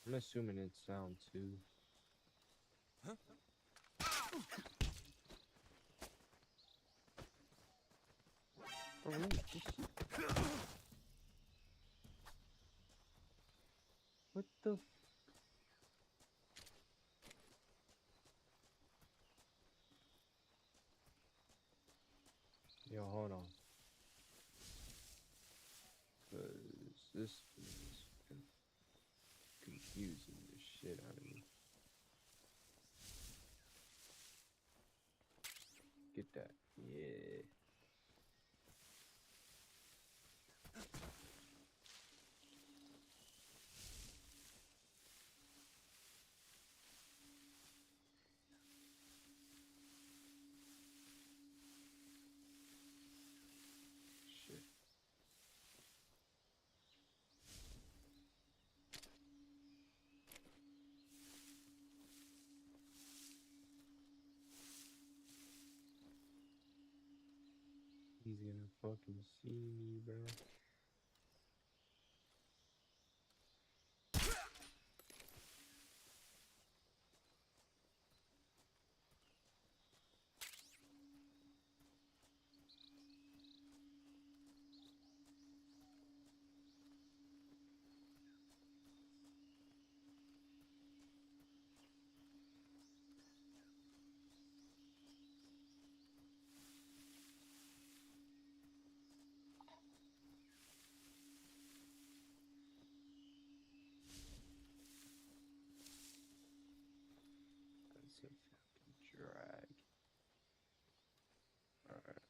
Speaker 1: I'm assuming it's sound too. Oh, wait, this shit. What the f- Yo, hold on. Cause this is confusing the shit out of me. Get that. Yeah. Shit. He's gonna fucking see me, bro. That's a fucking drag. Alright.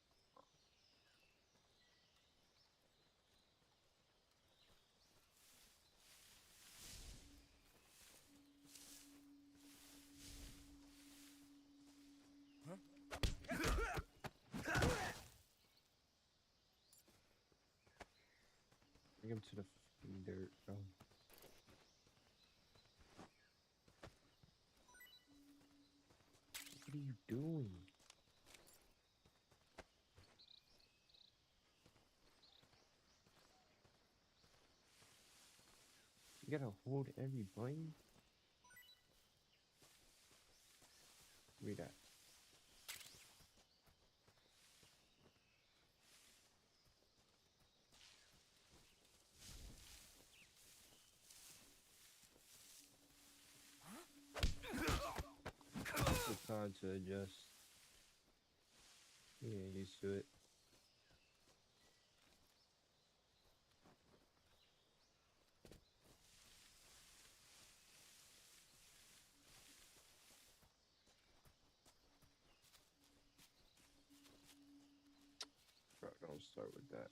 Speaker 1: Bring him to the fucking dirt, bro. What are you doing? You gotta hold every button? Read that. It's time to adjust. Yeah, used to it. Bro, don't start with that.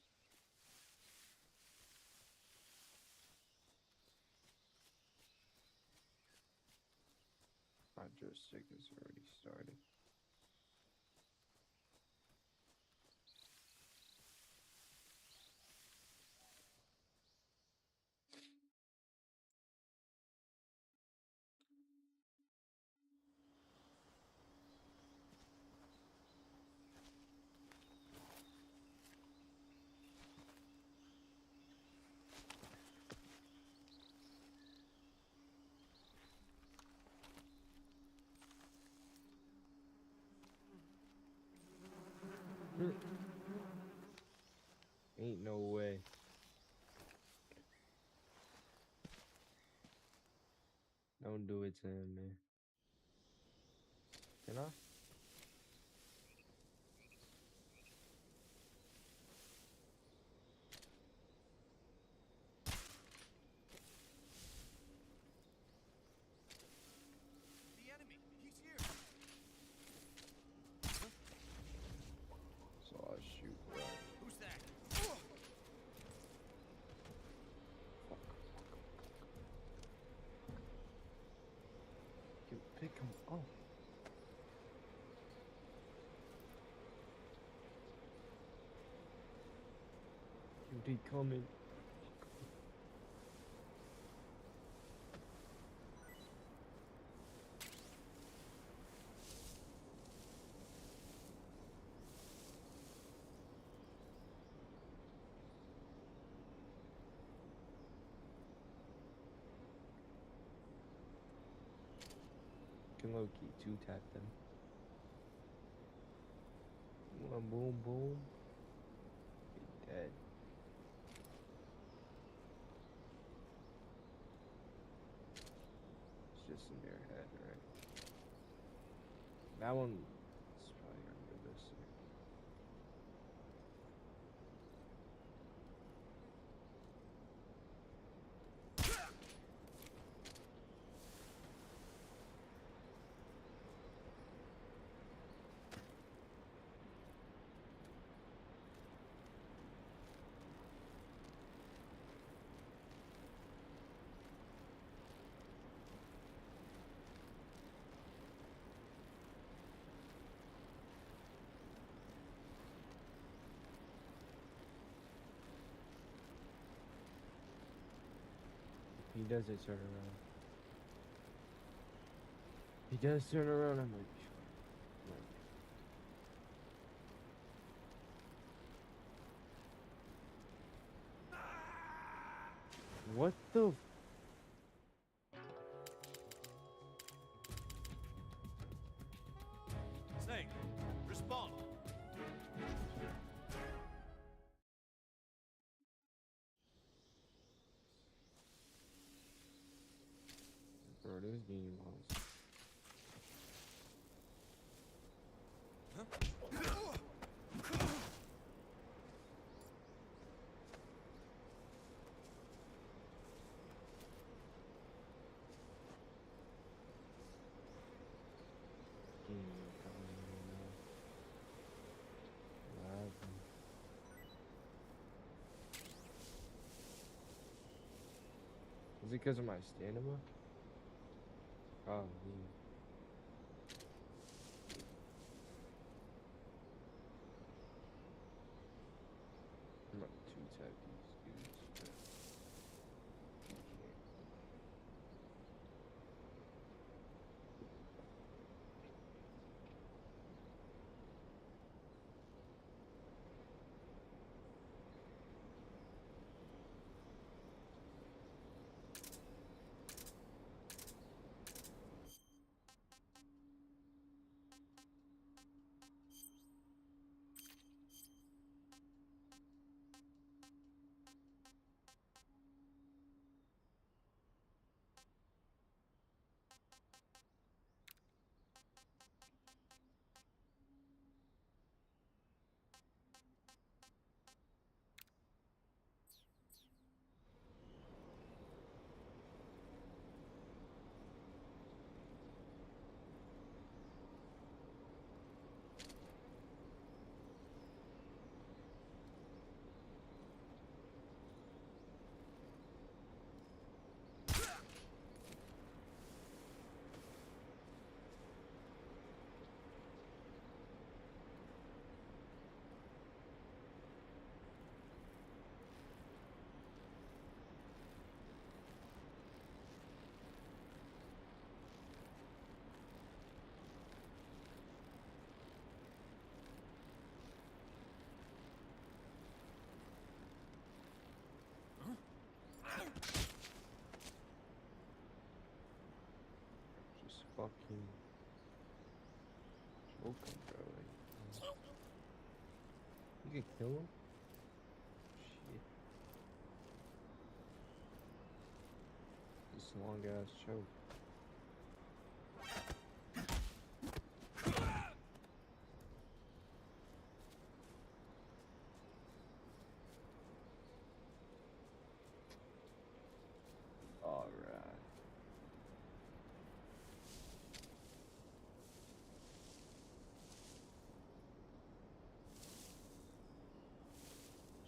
Speaker 1: My joystick is already started. Ain't no way. Don't do it to him, man. Can I?
Speaker 2: The enemy.
Speaker 1: pick him up. Yo, they coming. Can low-key two-tap them. Boom, boom, boom. Be dead. It's just in their head, right? That one is probably unrealistic. He does it turn around. He does turn around. I'm like, what the?
Speaker 4: Snake, respond.
Speaker 1: Bro, this game was. Is it because of my stamina? Oh, yeah. I'm about to two-tap these dudes, but I can't. Just fucking choke him, bro. Like, you can kill him? Shit. This long ass choke. Alright.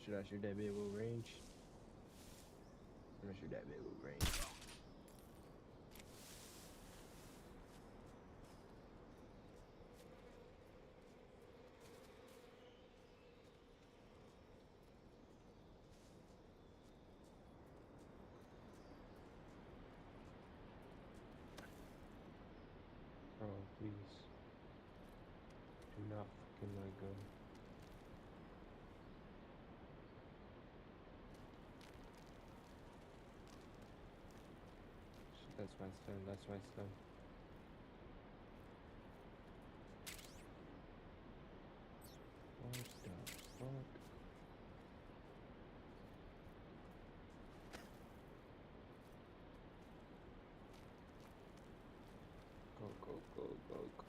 Speaker 1: Should I shoot that bit with range? I'm gonna shoot that bit with range. Please. Do not fucking let go. Shit, that's my stun, that's my stun. What the fuck? Go, go, go, go, go.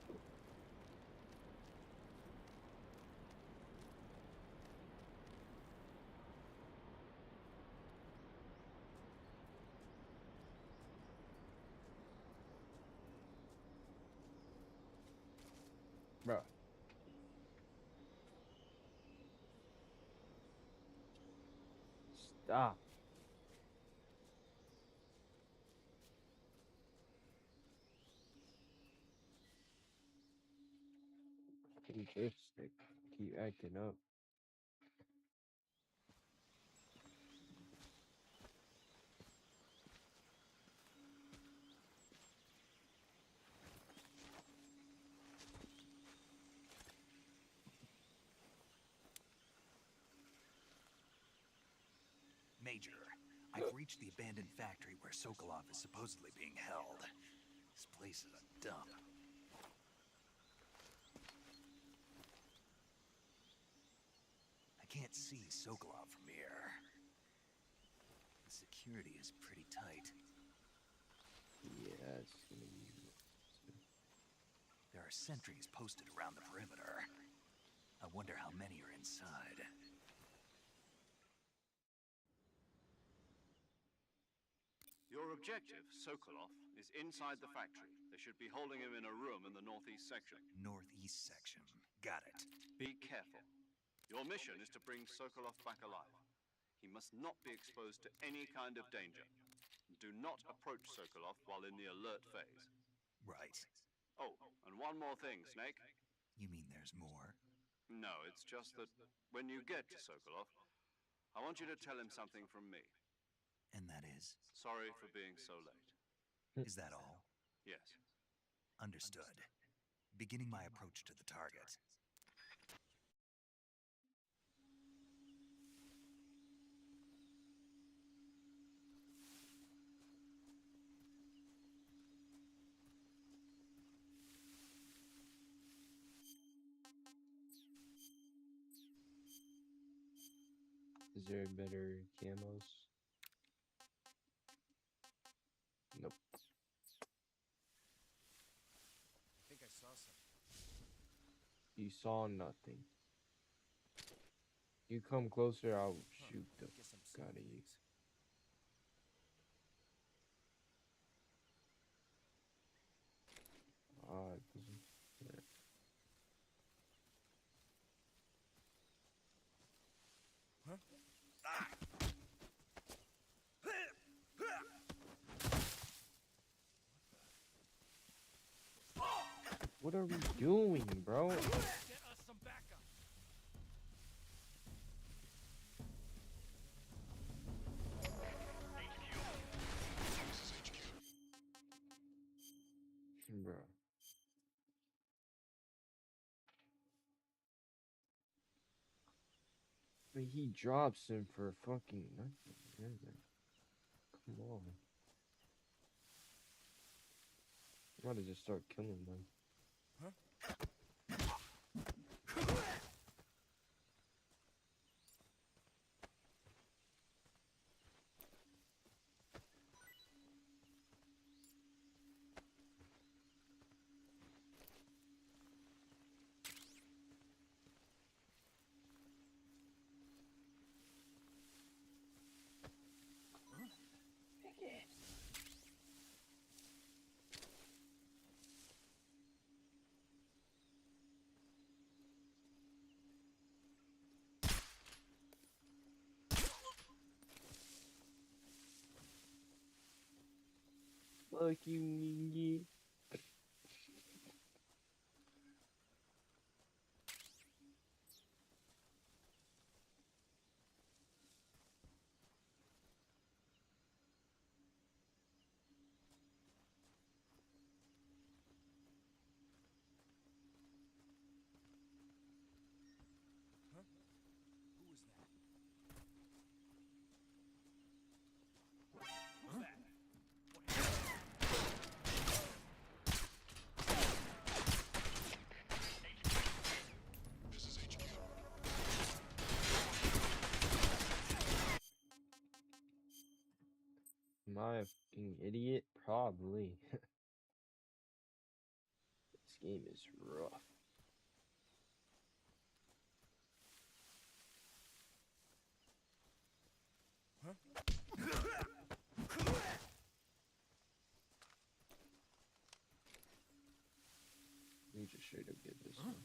Speaker 1: Bruh. Stop. Lipstick. Keep acting up.
Speaker 2: Major, I've reached the abandoned factory where Sokolov is supposedly being held. This place is a dump. I can't see Sokolov from here. The security is pretty tight.
Speaker 1: Yeah, it's gonna be.
Speaker 2: There are sentries posted around the perimeter. I wonder how many are inside.
Speaker 4: Your objective, Sokolov, is inside the factory. They should be holding him in a room in the northeast section.
Speaker 2: Northeast section. Got it.
Speaker 4: Be careful. Your mission is to bring Sokolov back alive. He must not be exposed to any kind of danger. Do not approach Sokolov while in the alert phase.
Speaker 2: Right.
Speaker 4: Oh, and one more thing, Snake.
Speaker 2: You mean there's more?
Speaker 4: No, it's just that when you get to Sokolov, I want you to tell him something from me.
Speaker 2: And that is?
Speaker 4: Sorry for being so late.
Speaker 2: Is that all?
Speaker 4: Yes.
Speaker 2: Understood. Beginning my approach to the target.
Speaker 1: Is there better camos? Nope.
Speaker 9: I think I saw something.
Speaker 1: You saw nothing. You come closer, I'll shoot the
Speaker 9: Guess I'm
Speaker 1: fuck out of you.
Speaker 9: things.
Speaker 1: Ah, it doesn't. Yeah.
Speaker 9: Huh?
Speaker 1: What are we doing, bro?
Speaker 9: Get us some backup.
Speaker 8: This is HQ.
Speaker 1: Bro. I mean, he drops him for fucking nothing. Really. Come on. I'm about to just start killing them.
Speaker 9: Huh?
Speaker 1: Fuck you, Mingy. I a fucking idiot? Probably. This game is rough.
Speaker 9: Huh?
Speaker 1: You just straight up get this one.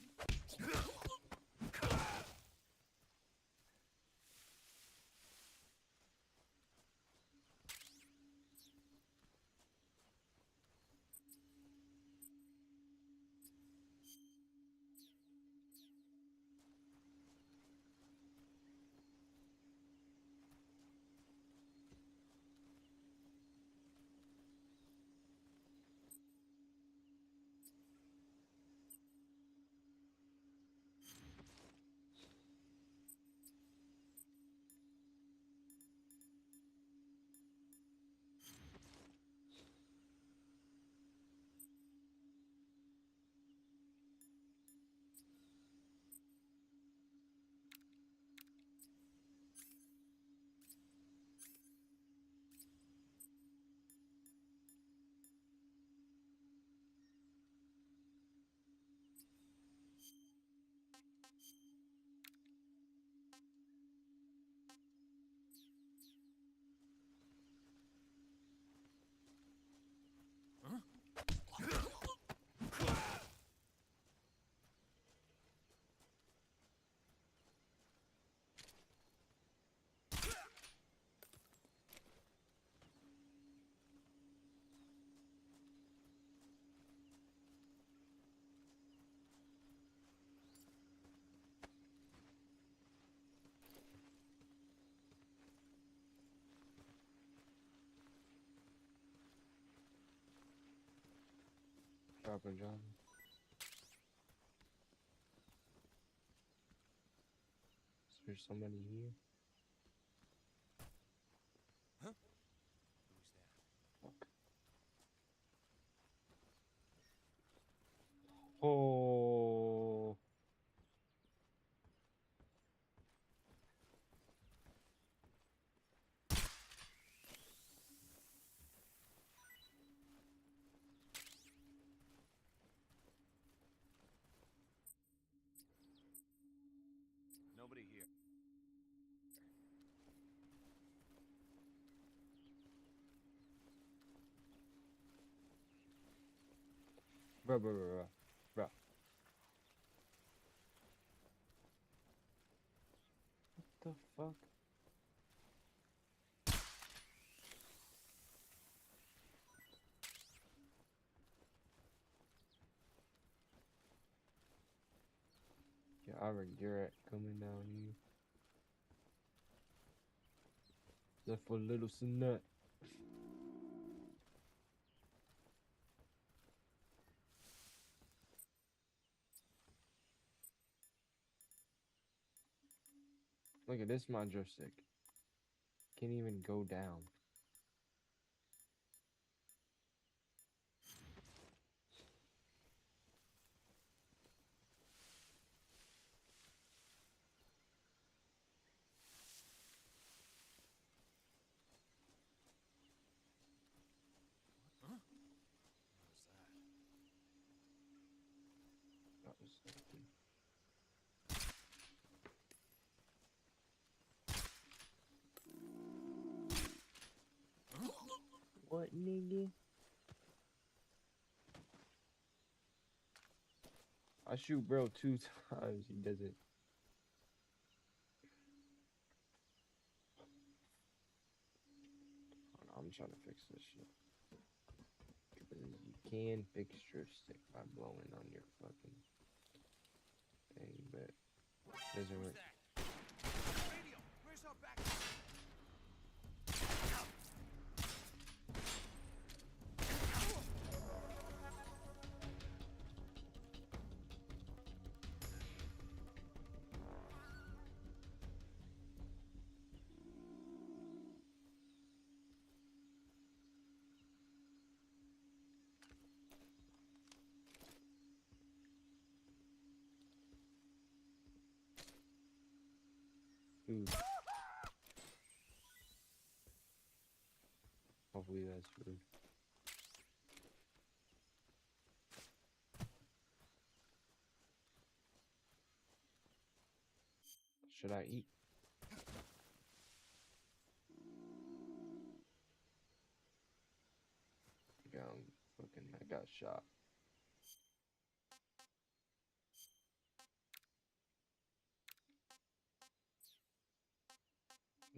Speaker 1: Papa John. Is there somebody here?
Speaker 9: Huh? Who's that?
Speaker 1: Fuck. Oh.
Speaker 9: Nobody here.
Speaker 1: Bruh, bruh, bruh, bruh. Bruh. What the fuck? Yeah, I regret coming down here. Left for little Sinette. Look at this, my joystick. Can't even go down.
Speaker 9: Huh? What was that?
Speaker 1: That was something. What, nigga? I shoot bro 2 times. He doesn't. Hold on, I'm trying to fix this shit. Because you can fix your stick by blowing on your fucking thing, but it doesn't work.
Speaker 9: Radio! Where's our backup?
Speaker 1: Ooh. Oh believe that's rude. Should I eat? Yeah, I got shot.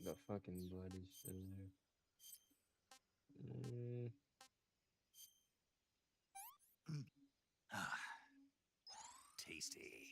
Speaker 1: The fucking blood is still there.
Speaker 2: Tasty.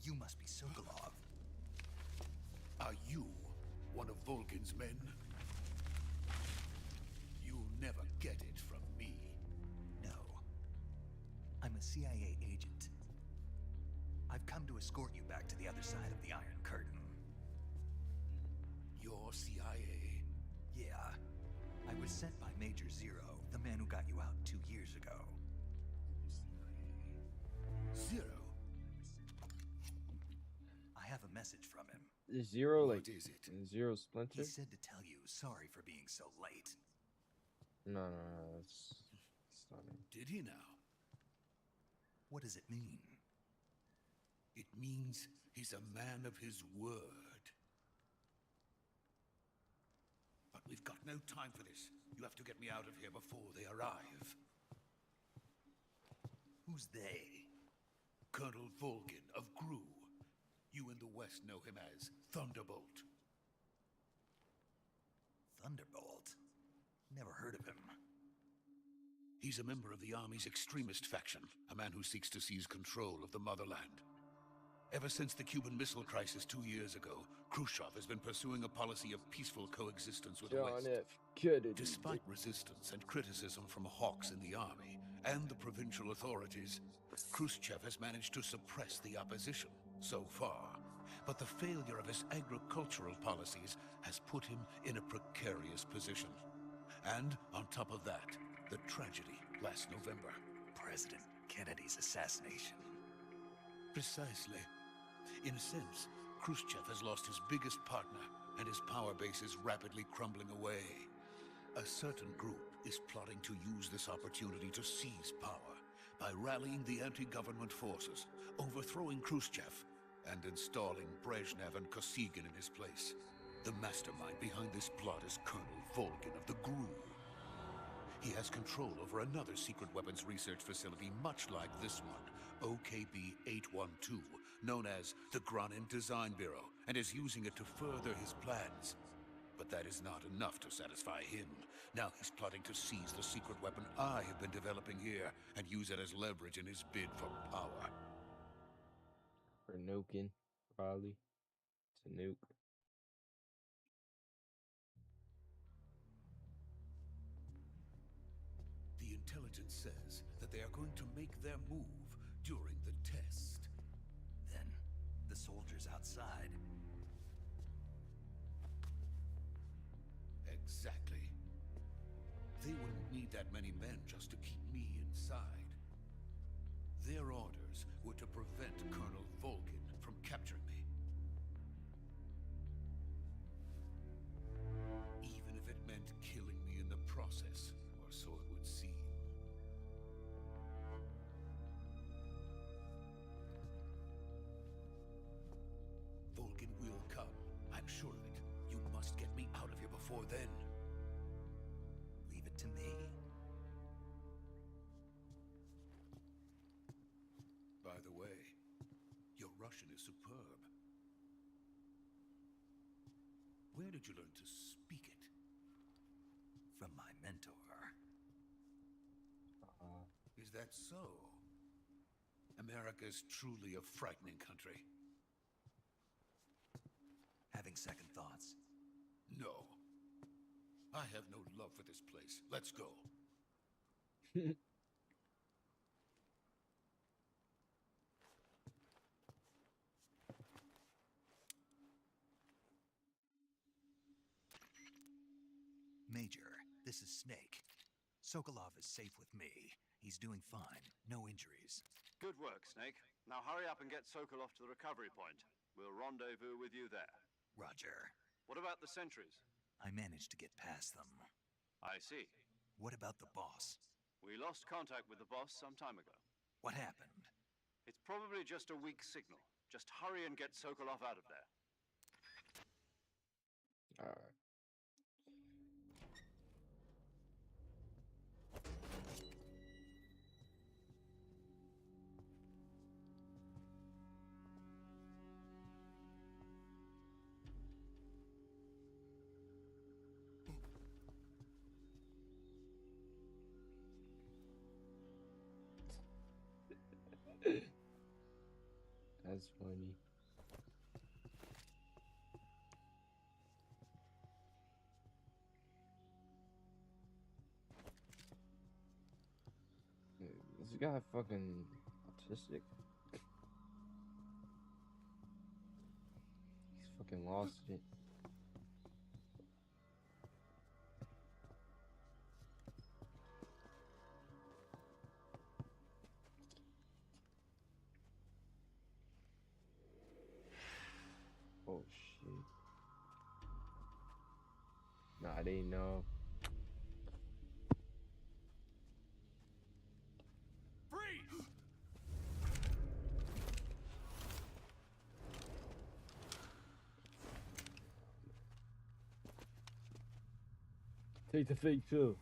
Speaker 2: You must be Sokolov.
Speaker 8: Are you one of Volgin's men? You'll never get it from me.
Speaker 2: No. I'm a CIA agent. I've come to escort you back to the other side of the Iron Curtain.
Speaker 8: You're CIA?
Speaker 2: Yeah. I was sent by Major Zero, the man who got you out 2 years ago.
Speaker 8: Zero?
Speaker 2: I have a message from him.
Speaker 1: Is Zero
Speaker 8: What
Speaker 1: like
Speaker 8: is it?
Speaker 1: Zero Splinter?
Speaker 2: He said to tell you sorry for being so late.
Speaker 1: No, that's not him.
Speaker 8: Did he now?
Speaker 2: What does it mean?
Speaker 8: It means he's a man of his word. But we've got no time for this. You have to get me out of here before they arrive.
Speaker 2: Who's they?
Speaker 8: Colonel Volgin of Gru. You in the West know him as Thunderbolt.
Speaker 2: Thunderbolt? Never heard of him.
Speaker 8: He's a member of the Army's extremist faction, a man who seeks to seize control of the motherland. Ever since the Cuban Missile Crisis 2 years ago, Khrushchev has been pursuing a policy of peaceful coexistence with the
Speaker 1: John
Speaker 8: West.
Speaker 1: F. Kennedy.
Speaker 8: Despite resistance and criticism from hawks in the army and the provincial authorities, Khrushchev has managed to suppress the opposition so far. But the failure of his agricultural policies has put him in a precarious position. And on top of that, the tragedy last November.
Speaker 2: President Kennedy's assassination.
Speaker 8: Precisely. In a sense, Khrushchev has lost his biggest partner, and his power base is rapidly crumbling away. A certain group is plotting to use this opportunity to seize power by rallying the anti-government forces, overthrowing Khrushchev, and installing Brezhnev and Kosygin in his place. The mastermind behind this plot is Colonel Volgin of the GRU. He has control over another secret weapons research facility much like this one, OKB-812, known as the Granin Design Bureau, and is using it to further his plans. But that is not enough to satisfy him. Now he's plotting to seize the secret weapon I have been developing here and use it as leverage in his bid for power.
Speaker 1: For nuking, probably. It's a nuke.
Speaker 8: The intelligence says that they are going to make their move during the test.
Speaker 2: Then, the soldiers outside.
Speaker 8: Exactly. They wouldn't need that many men just to keep me inside. Their orders were to prevent Colonel Volgin from capturing me. Even if it meant killing me in the process, or so it would seem. Volgin will come, I'm sure of it. You must get me out of here before then.
Speaker 2: Leave it to me.
Speaker 8: By the way, your Russian is superb.
Speaker 2: Where did you learn to speak it?
Speaker 10: From my mentor.
Speaker 2: Is that so? America is truly a frightening country.
Speaker 10: Having second thoughts.
Speaker 2: No. I have no love for this place. Let's go.
Speaker 10: Major, this is Snake. Sokolov is safe with me. He's doing fine. No injuries.
Speaker 4: Good work, Snake. Now hurry up and get Sokolov to the recovery point. We'll rendezvous with you there.
Speaker 10: Roger.
Speaker 4: What about the sentries?
Speaker 10: I managed to get past them.
Speaker 4: I see.
Speaker 10: What about the boss?
Speaker 4: We lost contact with the boss some time ago.
Speaker 10: What happened?
Speaker 4: It's probably just a weak signal. Just hurry and get Sokolov out of there.
Speaker 1: Alright. That's funny. Is this guy fucking autistic? He's fucking lost it. Oh shit. Nah, I didn't know.
Speaker 9: Freeze!
Speaker 1: Take the fake pill.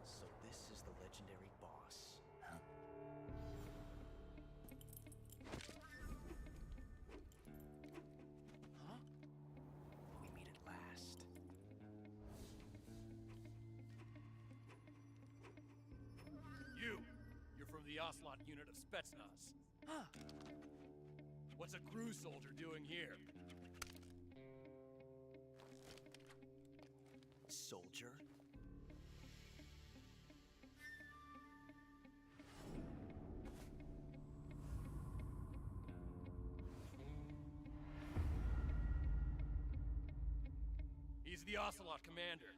Speaker 10: So this is the legendary boss, huh? Huh? We meet at last.
Speaker 9: You're from the Ocelot unit of Spetsnaz.
Speaker 10: Huh.
Speaker 9: What's a crew soldier doing here?
Speaker 10: Soldier?
Speaker 9: He's the Ocelot commander.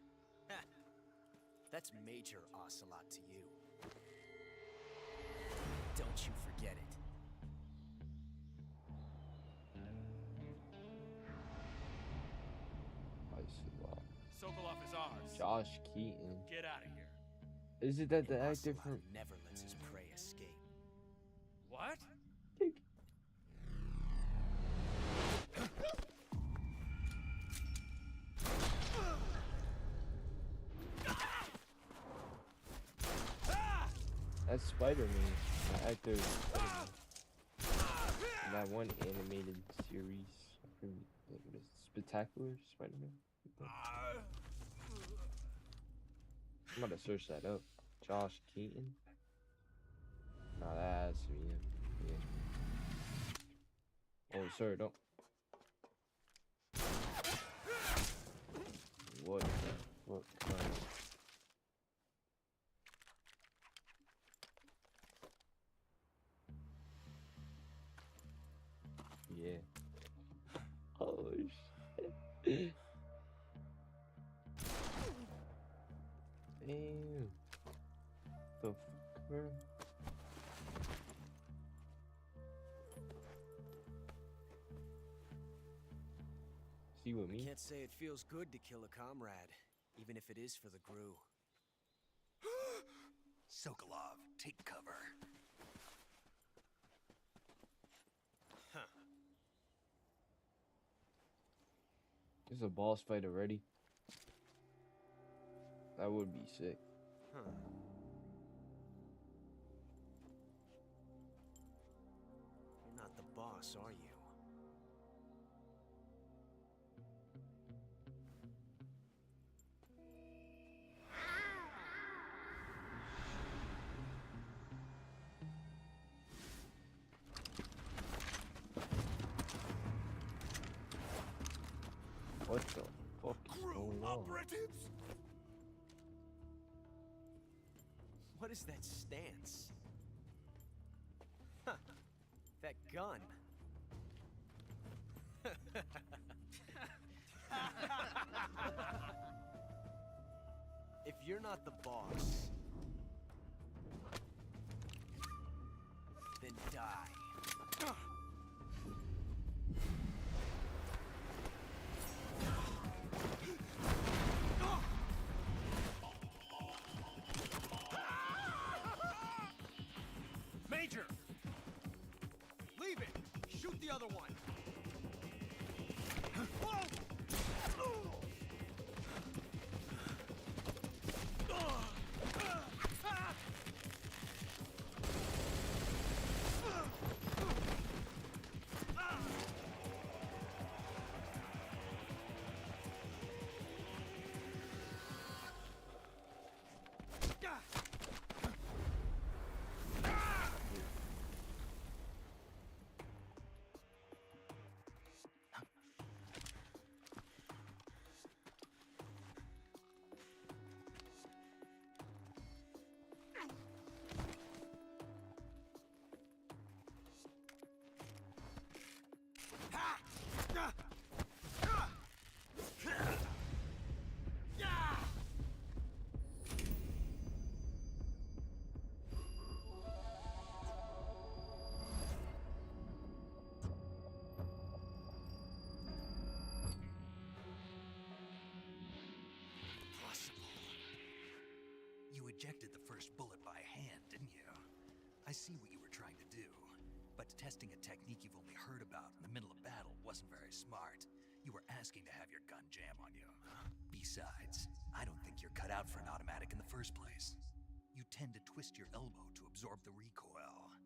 Speaker 10: Ha! That's Major Ocelot to you. Don't you forget it.
Speaker 1: I see why.
Speaker 9: Sokolov is ours.
Speaker 1: Josh Keaton.
Speaker 9: Get out of here.
Speaker 1: Is it that the
Speaker 10: An
Speaker 1: actor
Speaker 10: Ocelot
Speaker 1: from
Speaker 10: never lets his prey escape.
Speaker 9: What?
Speaker 1: That's Spider-Man. The actor is Spider-Man. In that one animated series. I forget what is it? Spectacular Spider-Man? I'm gonna search that up. Josh Keaton? Nah, that has to be him. Yeah. Oh, sir, don't. What? What kind? Yeah. Holy shit. Damn. The fuck, bro? See what me?
Speaker 11: Can't say it feels good to kill a comrade, even if it is for the GRU.
Speaker 10: Sokolov, take cover.
Speaker 11: Huh.
Speaker 1: There's a boss fight already. That would be sick.
Speaker 11: Huh. boss, are you?
Speaker 1: What the fuck is going on?
Speaker 8: Operatives?
Speaker 11: What is that stance? Huh. That gun. If you're not the boss, then die.
Speaker 5: Major! Leave it! Shoot the other one! Whoa!
Speaker 10: You ejected the first bullet by hand, didn't you? I see what you were trying to do. But testing a technique you've only heard about in the middle of battle wasn't very smart. You were asking to have your gun jam on you. Besides, I don't think you're cut out for an automatic in the first place. You tend to twist your elbow to absorb the recoil.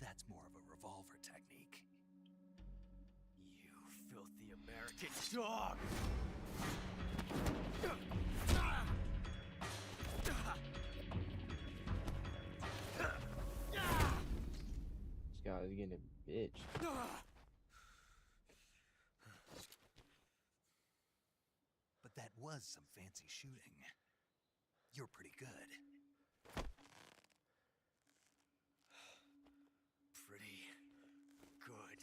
Speaker 10: That's more of a revolver technique.
Speaker 11: You filthy American dog!
Speaker 1: This guy is getting a bitch.
Speaker 10: But that was some fancy shooting. You're pretty good.
Speaker 11: Pretty good.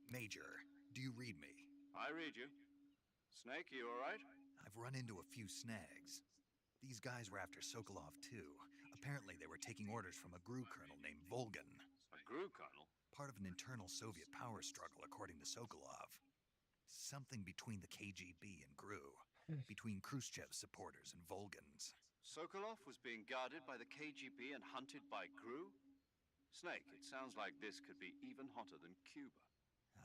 Speaker 10: Major, do you read me?
Speaker 4: I read you. Snake, you alright?
Speaker 10: I've run into a few snags. These guys were after Sokolov too. Apparently they were taking orders from a GRU colonel named Volgan.
Speaker 4: A GRU colonel?
Speaker 10: Part of an internal Soviet power struggle, according to Sokolov. Something between the KGB and GRU. Between Khrushchev's supporters and Volgan's.
Speaker 4: Sokolov was being guarded by the KGB and hunted by GRU? Snake, it sounds like this could be even hotter than Cuba.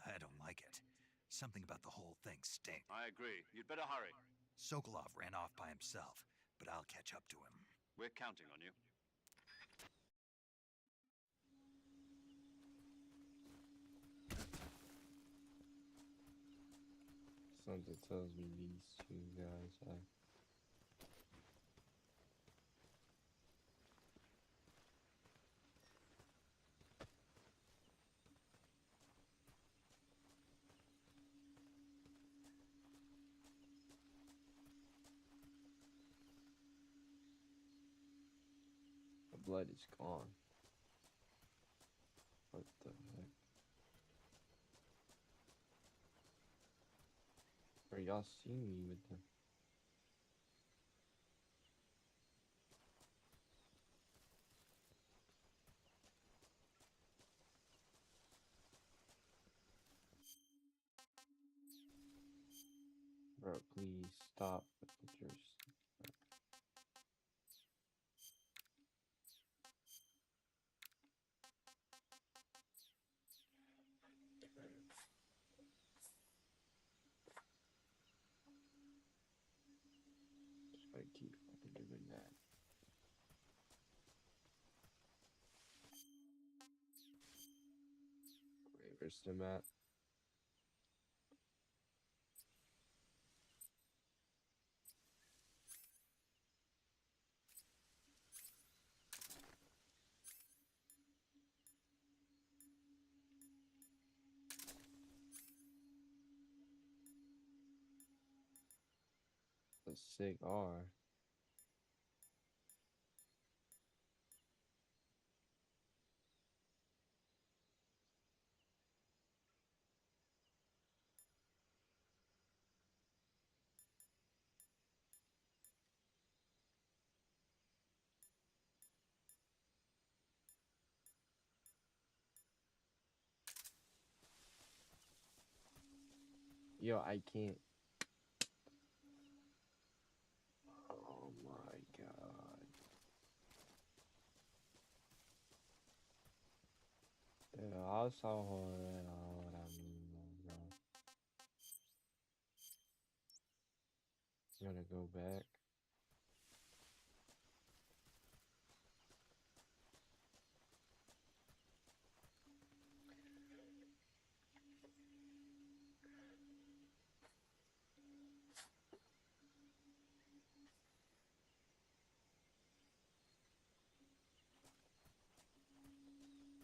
Speaker 10: I don't like it. Something about the whole thing stinks.
Speaker 4: I agree. You'd better hurry.
Speaker 10: Sokolov ran off by himself, but I'll catch up to him.
Speaker 4: We're counting on you.
Speaker 1: Something tells me these two guys are. The blood is gone. What the heck? Or y'all see me with them? Bro, please stop with the jersey. Just gotta keep fucking doing that. Wait, where's the map? A cigar. Yo, I can't. Oh my god. Dude, I saw her ahora mismo, bro. I'm gonna go back.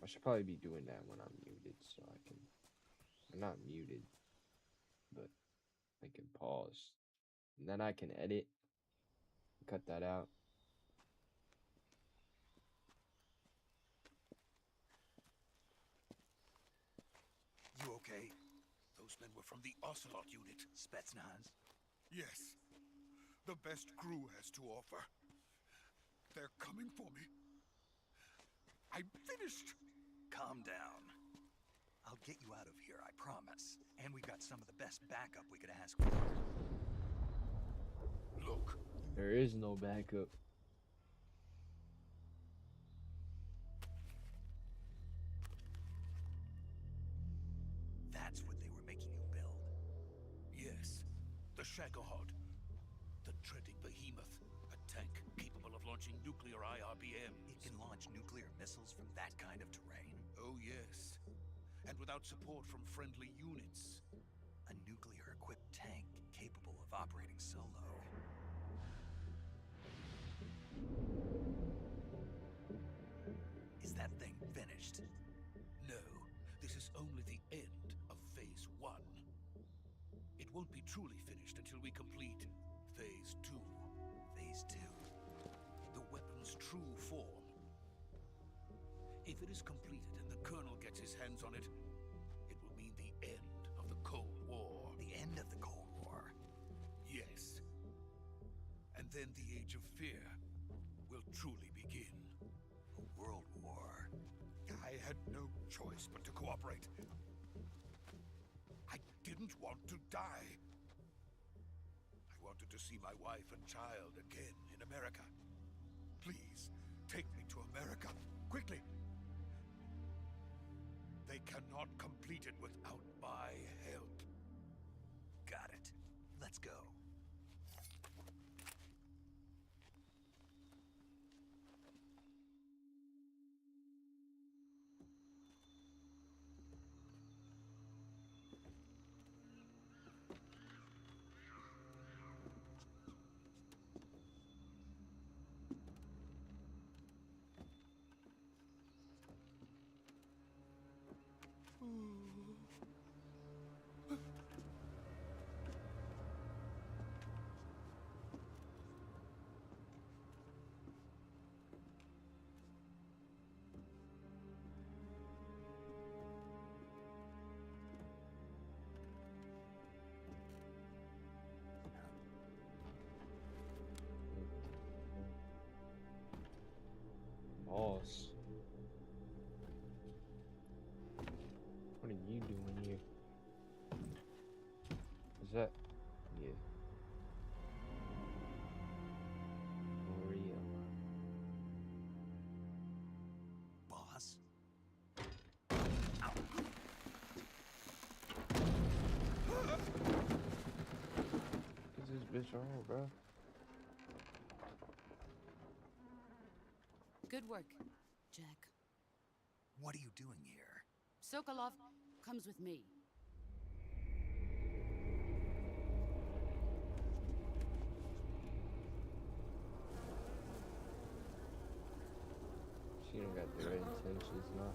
Speaker 1: I should probably be doing that when I'm muted, so I can. I'm not muted, but I can pause. And then I can edit. Cut that out.
Speaker 8: You okay? Those men were from the Ocelot unit.
Speaker 10: Spetsnaz?
Speaker 8: Yes. The best crew has to offer. They're coming for me. I'm finished.
Speaker 10: Calm down. I'll get you out of here, I promise. And we got some of the best backup we could ask for.
Speaker 8: Look.
Speaker 1: There is no backup.
Speaker 10: That's what they were making you build.
Speaker 8: Yes. The Shagohod. The dreaded behemoth. A tank capable of launching nuclear IRBMs.
Speaker 10: It can launch nuclear missiles from that kind of terrain?
Speaker 8: Oh, yes. And without support from friendly units.
Speaker 10: A nuclear-equipped tank capable of operating solo. Is that thing finished?
Speaker 8: No, this is only the end of Phase 1. It won't be truly finished until we complete Phase 2.
Speaker 10: Phase 2?
Speaker 8: The weapon's true form. If it is completed and the Colonel gets his hands on it, it will mean the end of the Cold War.
Speaker 10: The end of the Cold War?
Speaker 8: Yes. And then the Age of Fear will truly begin.
Speaker 10: A world war.
Speaker 8: I had no choice but to cooperate. I didn't want to die. I wanted to see my wife and child again in America. Please, take me to America, quickly. They cannot complete it without my help.
Speaker 10: Got it. Let's go.
Speaker 1: Yeah. For real.
Speaker 10: Boss?
Speaker 1: What's this bitch on, bro?
Speaker 7: Good work, Jack.
Speaker 10: What are you doing here?
Speaker 7: Sokolov comes with me.
Speaker 1: She don't got the right intentions now.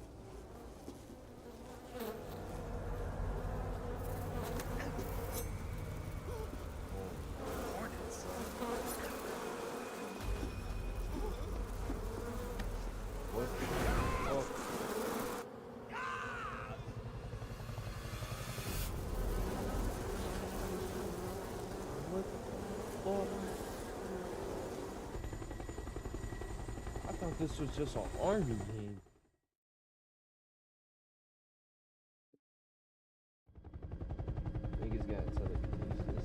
Speaker 10: Hornets.
Speaker 1: What the fuck? What the fuck? I thought this was just an army game. Niggas got telekinesis.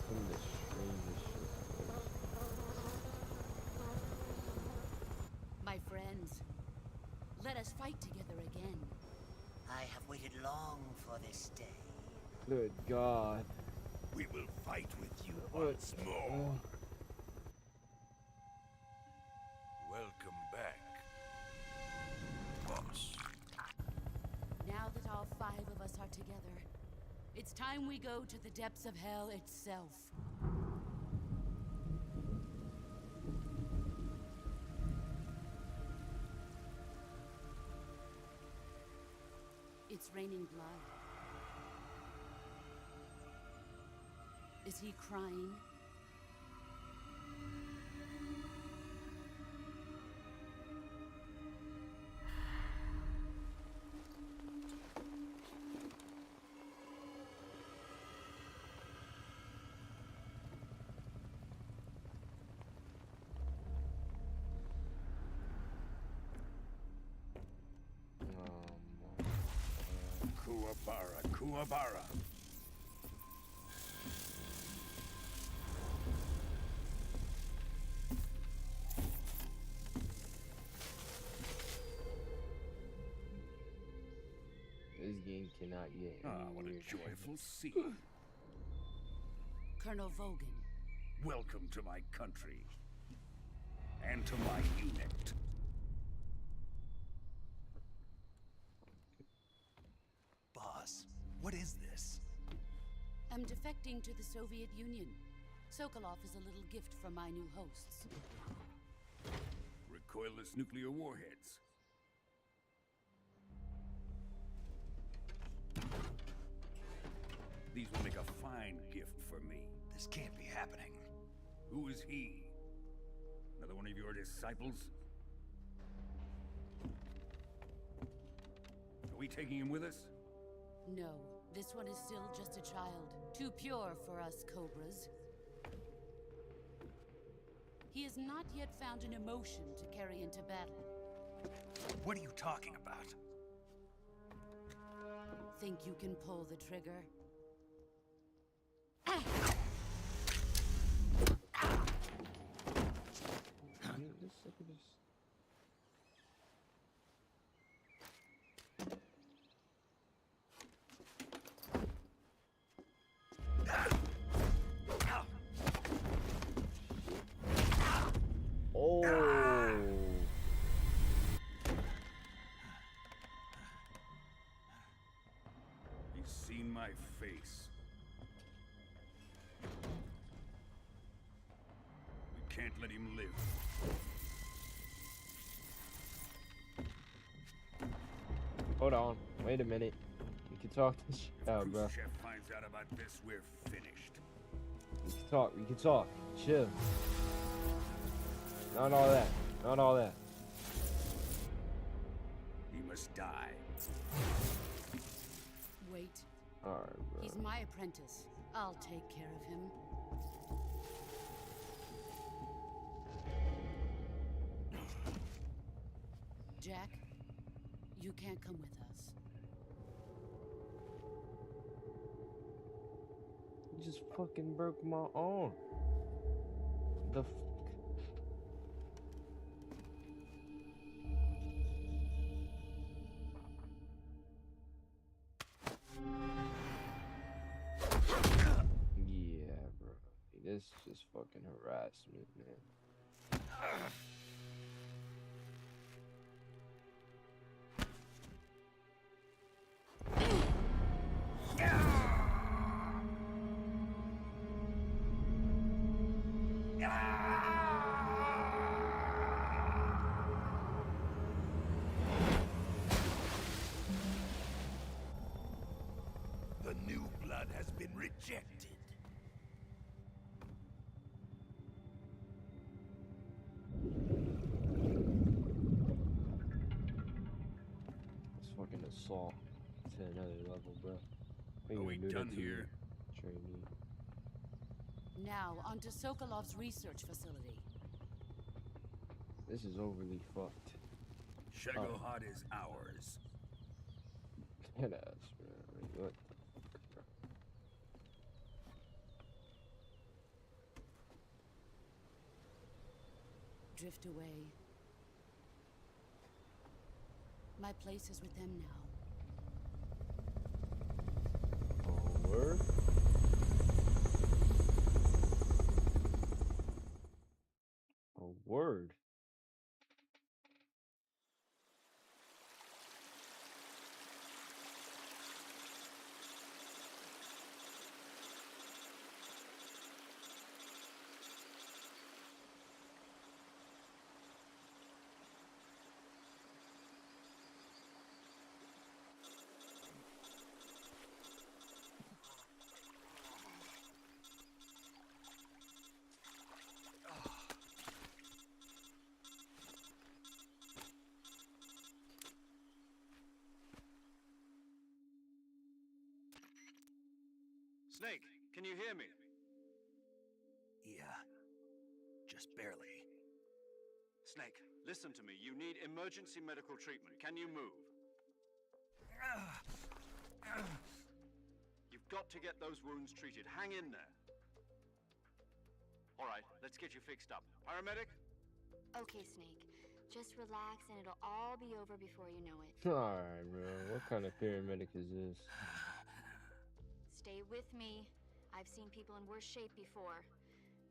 Speaker 1: Some of the strangest shit.
Speaker 7: My friends, let us fight together again.
Speaker 12: I have waited long for this day.
Speaker 1: Good God.
Speaker 8: We will fight with you
Speaker 1: What?
Speaker 8: once more. Welcome back, boss.
Speaker 7: Now that all 5 of us are together, it's time we go to the depths of hell itself. It's raining blood. Is he crying?
Speaker 8: Kuwabara, Kuwabara.
Speaker 1: This game cannot get any
Speaker 8: What a
Speaker 1: weirder.
Speaker 8: joyful scene.
Speaker 7: Colonel Vogan.
Speaker 8: Welcome to my country. And to my unit.
Speaker 10: Boss, what is this?
Speaker 7: I'm defecting to the Soviet Union. Sokolov is a little gift from my new hosts.
Speaker 8: Recoilless nuclear warheads. These will make a fine gift for me.
Speaker 10: This can't be happening.
Speaker 8: Who is he? Another one of your disciples? Are we taking him with us?
Speaker 7: No, this one is still just a child. Too pure for us Cobras. He has not yet found an emotion to carry into battle.
Speaker 10: What are you talking about?
Speaker 7: Think you can pull the trigger?
Speaker 1: Just look at this. Oh.
Speaker 8: He's seen my face. We can't let him live.
Speaker 1: Hold on. Wait a minute. We can talk this shit out, bro.
Speaker 8: Khrushchev finds out about this, we're finished.
Speaker 1: We can talk. We can talk. Chill. Not all that. Not all that.
Speaker 8: He must die.
Speaker 7: Wait.
Speaker 1: Alright, bro.
Speaker 7: He's my apprentice. I'll take care of him. Jack, you can't come with us.
Speaker 1: You just fucking broke my arm. The fuck? Yeah, bro. This is just fucking harassment, man.
Speaker 8: The new blood has been rejected.
Speaker 1: It's fucking assault to another level, bro. How you
Speaker 8: Are
Speaker 1: gonna
Speaker 8: we
Speaker 1: do that
Speaker 8: done
Speaker 1: to
Speaker 8: here?
Speaker 1: your trainee?
Speaker 7: Now, onto Sokolov's research facility.
Speaker 1: This is overly fucked.
Speaker 8: Shagohod is ours.
Speaker 1: Dead ass, bro. Like, what the fuck, bro?
Speaker 7: Drift away. My place is with them now.
Speaker 1: Oh, word? Oh, word.
Speaker 4: Snake, can you hear me?
Speaker 10: Yeah. Just barely.
Speaker 4: Snake, listen to me. You need emergency medical treatment. Can you move? You've got to get those wounds treated. Hang in there. All right, let's get you fixed up. Paramedic?
Speaker 6: Okay, Snake. Just relax and it'll all be over before you know it.
Speaker 1: Alright, bro. What kind of paramedic is this?
Speaker 6: Stay with me. I've seen people in worse shape before.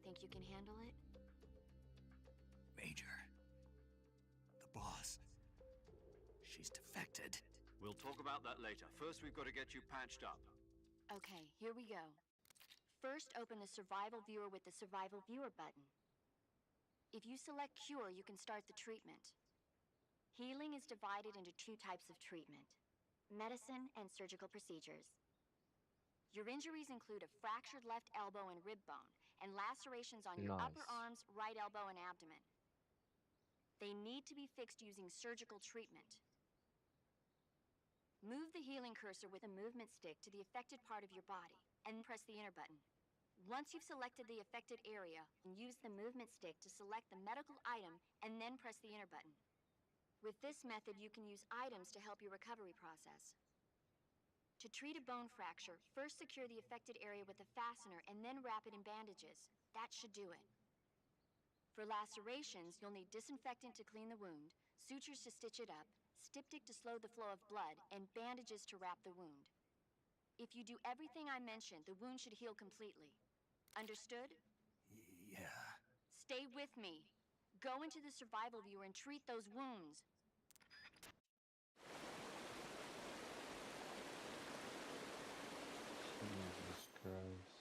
Speaker 6: Think you can handle it?
Speaker 10: Major. The boss. She's defected.
Speaker 4: We'll talk about that later. First, we've got to get you patched up.
Speaker 6: Okay, here we go. First, open the Survival Viewer with the Survival Viewer button. If you select Cure, you can start the treatment. Healing is divided into two types of treatment: medicine and surgical procedures. Your injuries include a fractured left elbow and rib bone, and lacerations on your upper arms, right elbow, and abdomen. They need to be fixed using surgical treatment. Move the healing cursor with a movement stick to the affected part of your body, and press the enter button. Once you've selected the affected area, use the movement stick to select the medical item, and then press the enter button. With this method, you can use items to help your recovery process. To treat a bone fracture, first secure the affected area with a fastener and then wrap it in bandages. That should do it. For lacerations, you'll need disinfectant to clean the wound, sutures to stitch it up, styptic to slow the flow of blood, and bandages to wrap the wound. If you do everything I mentioned, the wound should heal completely. Understood?
Speaker 10: Yeah.
Speaker 6: Stay with me. Go into the survival viewer and treat those wounds.
Speaker 1: Jesus Christ.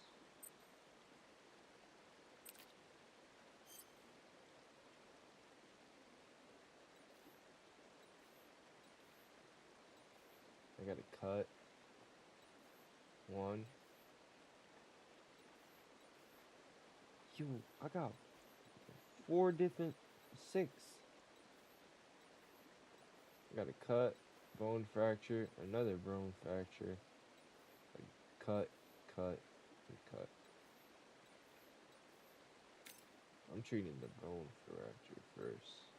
Speaker 1: I gotta cut one. Yo, I got 4 different 6. I got a cut, bone fracture, another bone fracture, cut, cut, and cut. I'm treating the bone fracture first.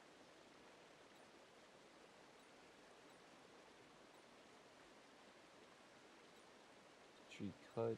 Speaker 1: cuts.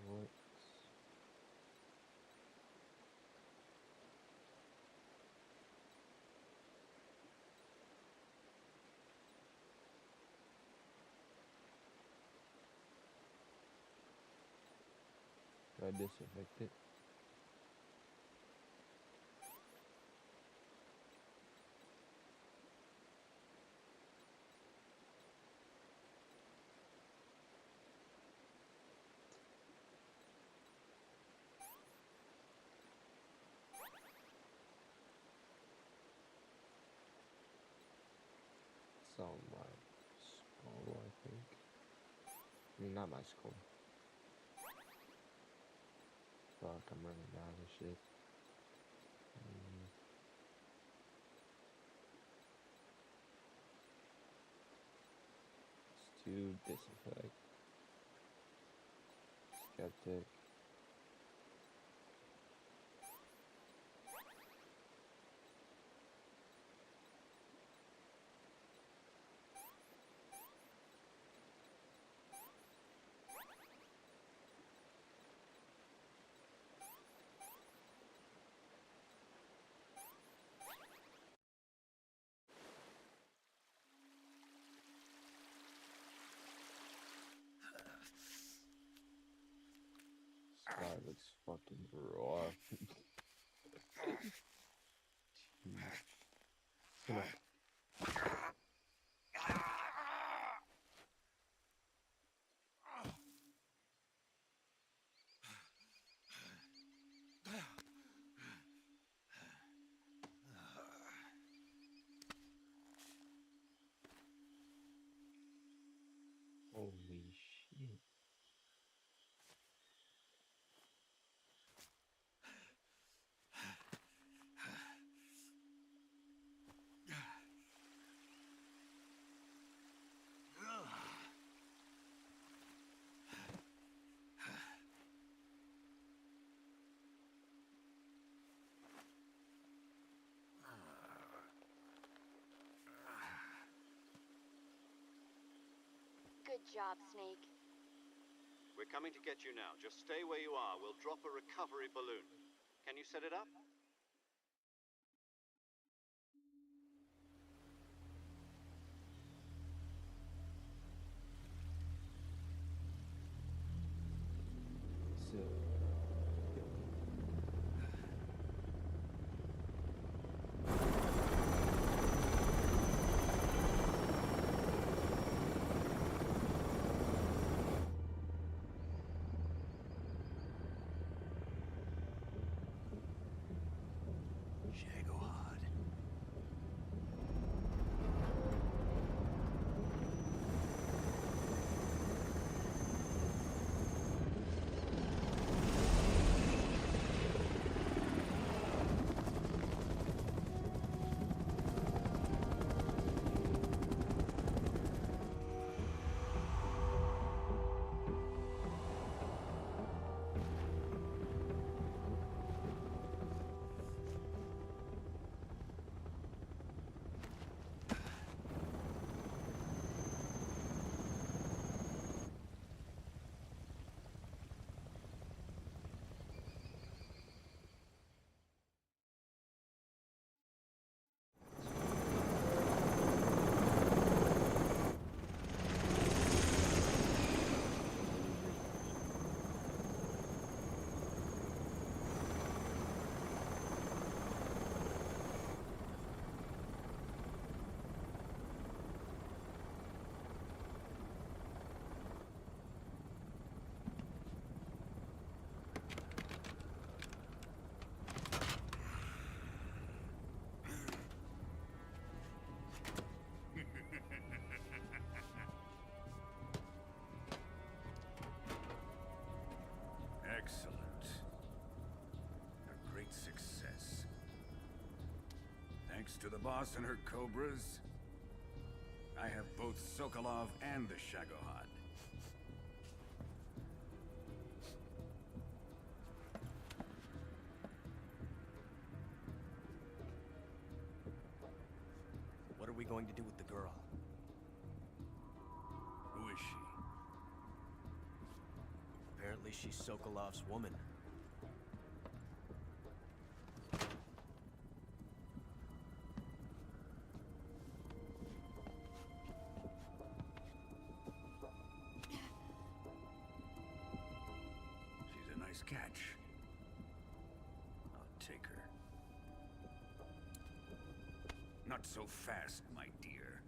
Speaker 1: What? Do I disinfect it? It's on my skull, I think. I mean, not my skull. Fuck, I'm running down this shit. It's to disinfect. Skeptic. This guy looks fucking rough. Jeez. Holy shit.
Speaker 6: Good job, Snake.
Speaker 4: We're coming to get you now. Just stay where you are. We'll drop a recovery balloon. Can you set it up?
Speaker 1: So,
Speaker 13: to the boss and her cobras? I have both Sokolov and the Shagohod.
Speaker 11: What are we going to do with the girl?
Speaker 13: Who is she?
Speaker 11: Apparently she's Sokolov's woman.
Speaker 13: She's a nice catch. I'll take her. Not so fast, my dear.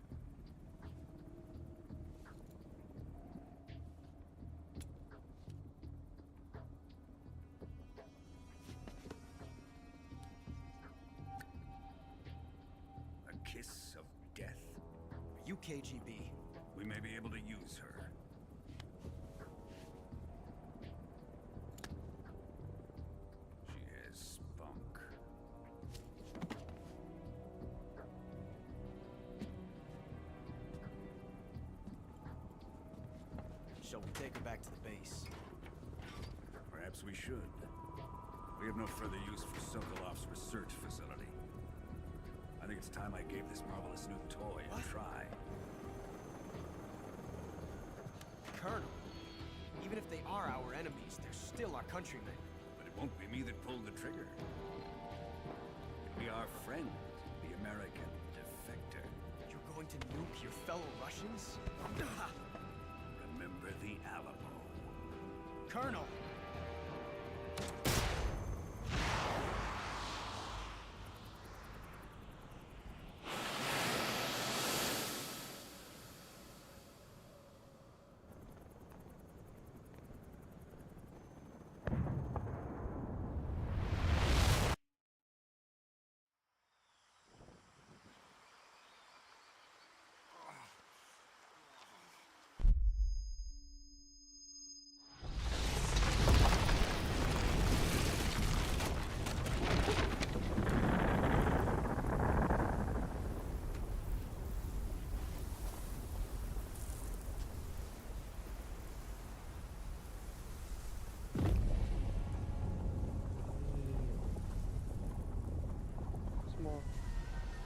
Speaker 13: A kiss of death?
Speaker 11: Are you KGB?
Speaker 13: We may be able to use her. She has spunk.
Speaker 11: Shall we take her back to the base?
Speaker 13: Perhaps we should. We have no further use for Sokolov's research facility. I think it's time I gave this marvelous new toy a try.
Speaker 11: Colonel, even if they are our enemies, they're still our countrymen.
Speaker 13: But it won't be me that pulled the trigger. It'll be our friend, the American defector.
Speaker 11: You're going to nuke your fellow Russians?
Speaker 13: Remember the Alamo.
Speaker 11: Colonel!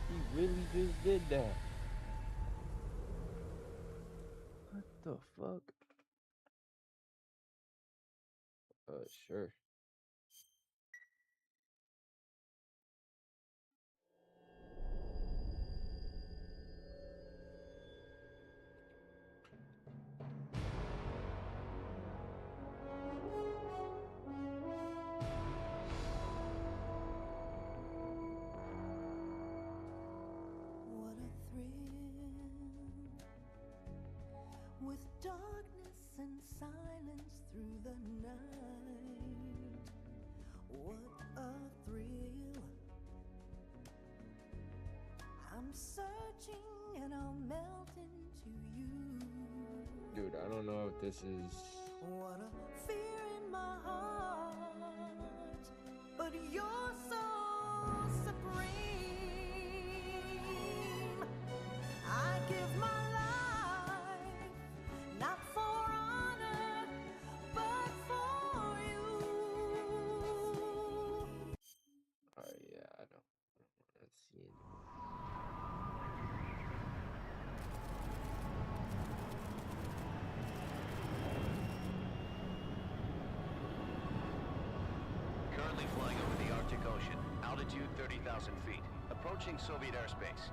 Speaker 1: He really just did that. What the fuck? Sure.
Speaker 14: With darkness and silence through the night, what a thrill. I'm searching and I'll melt into you.
Speaker 1: Dude, I don't know if this is...
Speaker 14: What a fear in my heart, but you're so supreme. I give my life, not for honor, but for you.
Speaker 1: yeah, I don't want to see it.
Speaker 15: Currently flying over the Arctic Ocean, altitude 30,000 feet, approaching Soviet airspace.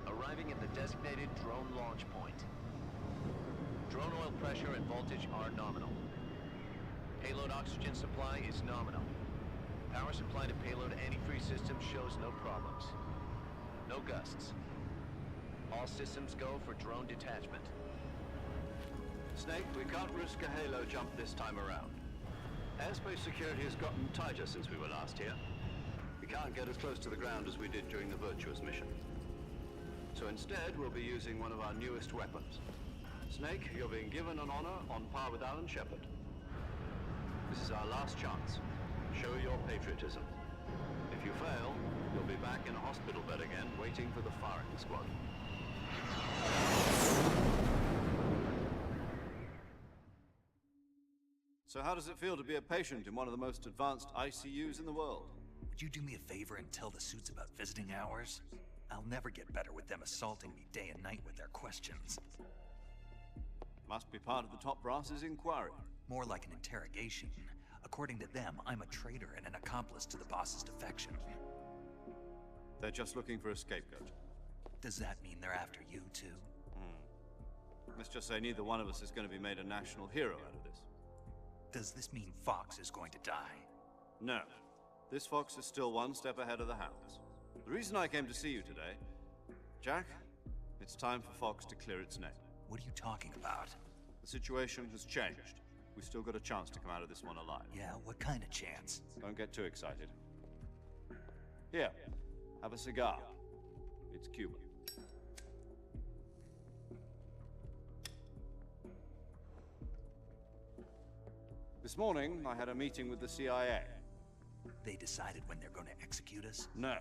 Speaker 15: Arriving at the designated drone launch point. Drone oil pressure and voltage are nominal. Payload oxygen supply is nominal. Power supply to payload antifreeze system shows no problems. No gusts. All systems go for drone detachment.
Speaker 4: Snake, we can't risk a halo jump this time around. Airspace security has gotten tighter since we were last here. We can't get as close to the ground as we did during the Virtuous mission. So instead, we'll be using one of our newest weapons. Snake, you're being given an honor on par with Alan Shepard. This is our last chance. Show your patriotism. If you fail, you'll be back in a hospital bed again, waiting for the firing squad. So how does it feel to be a patient in one of the most advanced ICUs in the world?
Speaker 10: Would you do me a favor and tell the suits about visiting hours? I'll never get better with them assaulting me day and night with their questions.
Speaker 4: Must be part of the top brass's inquiry.
Speaker 10: More like an interrogation. According to them, I'm a traitor and an accomplice to the boss's defection.
Speaker 4: They're just looking for a scapegoat.
Speaker 10: Does that mean they're after you too?
Speaker 4: Let's just say neither one of us is going to be made a national hero out of this.
Speaker 10: Does this mean Fox is going to die?
Speaker 4: No. This fox is still one step ahead of the hounds. The reason I came to see you today, Jack, it's time for Fox to clear its name.
Speaker 10: What are you talking about?
Speaker 4: The situation has changed. We've still got a chance to come out of this one alive.
Speaker 10: Yeah, what kind of chance?
Speaker 4: Don't get too excited. Here, have a cigar. It's Cuba. This morning, I had a meeting with the CIA.
Speaker 10: They decided when they're going to execute us?
Speaker 4: No.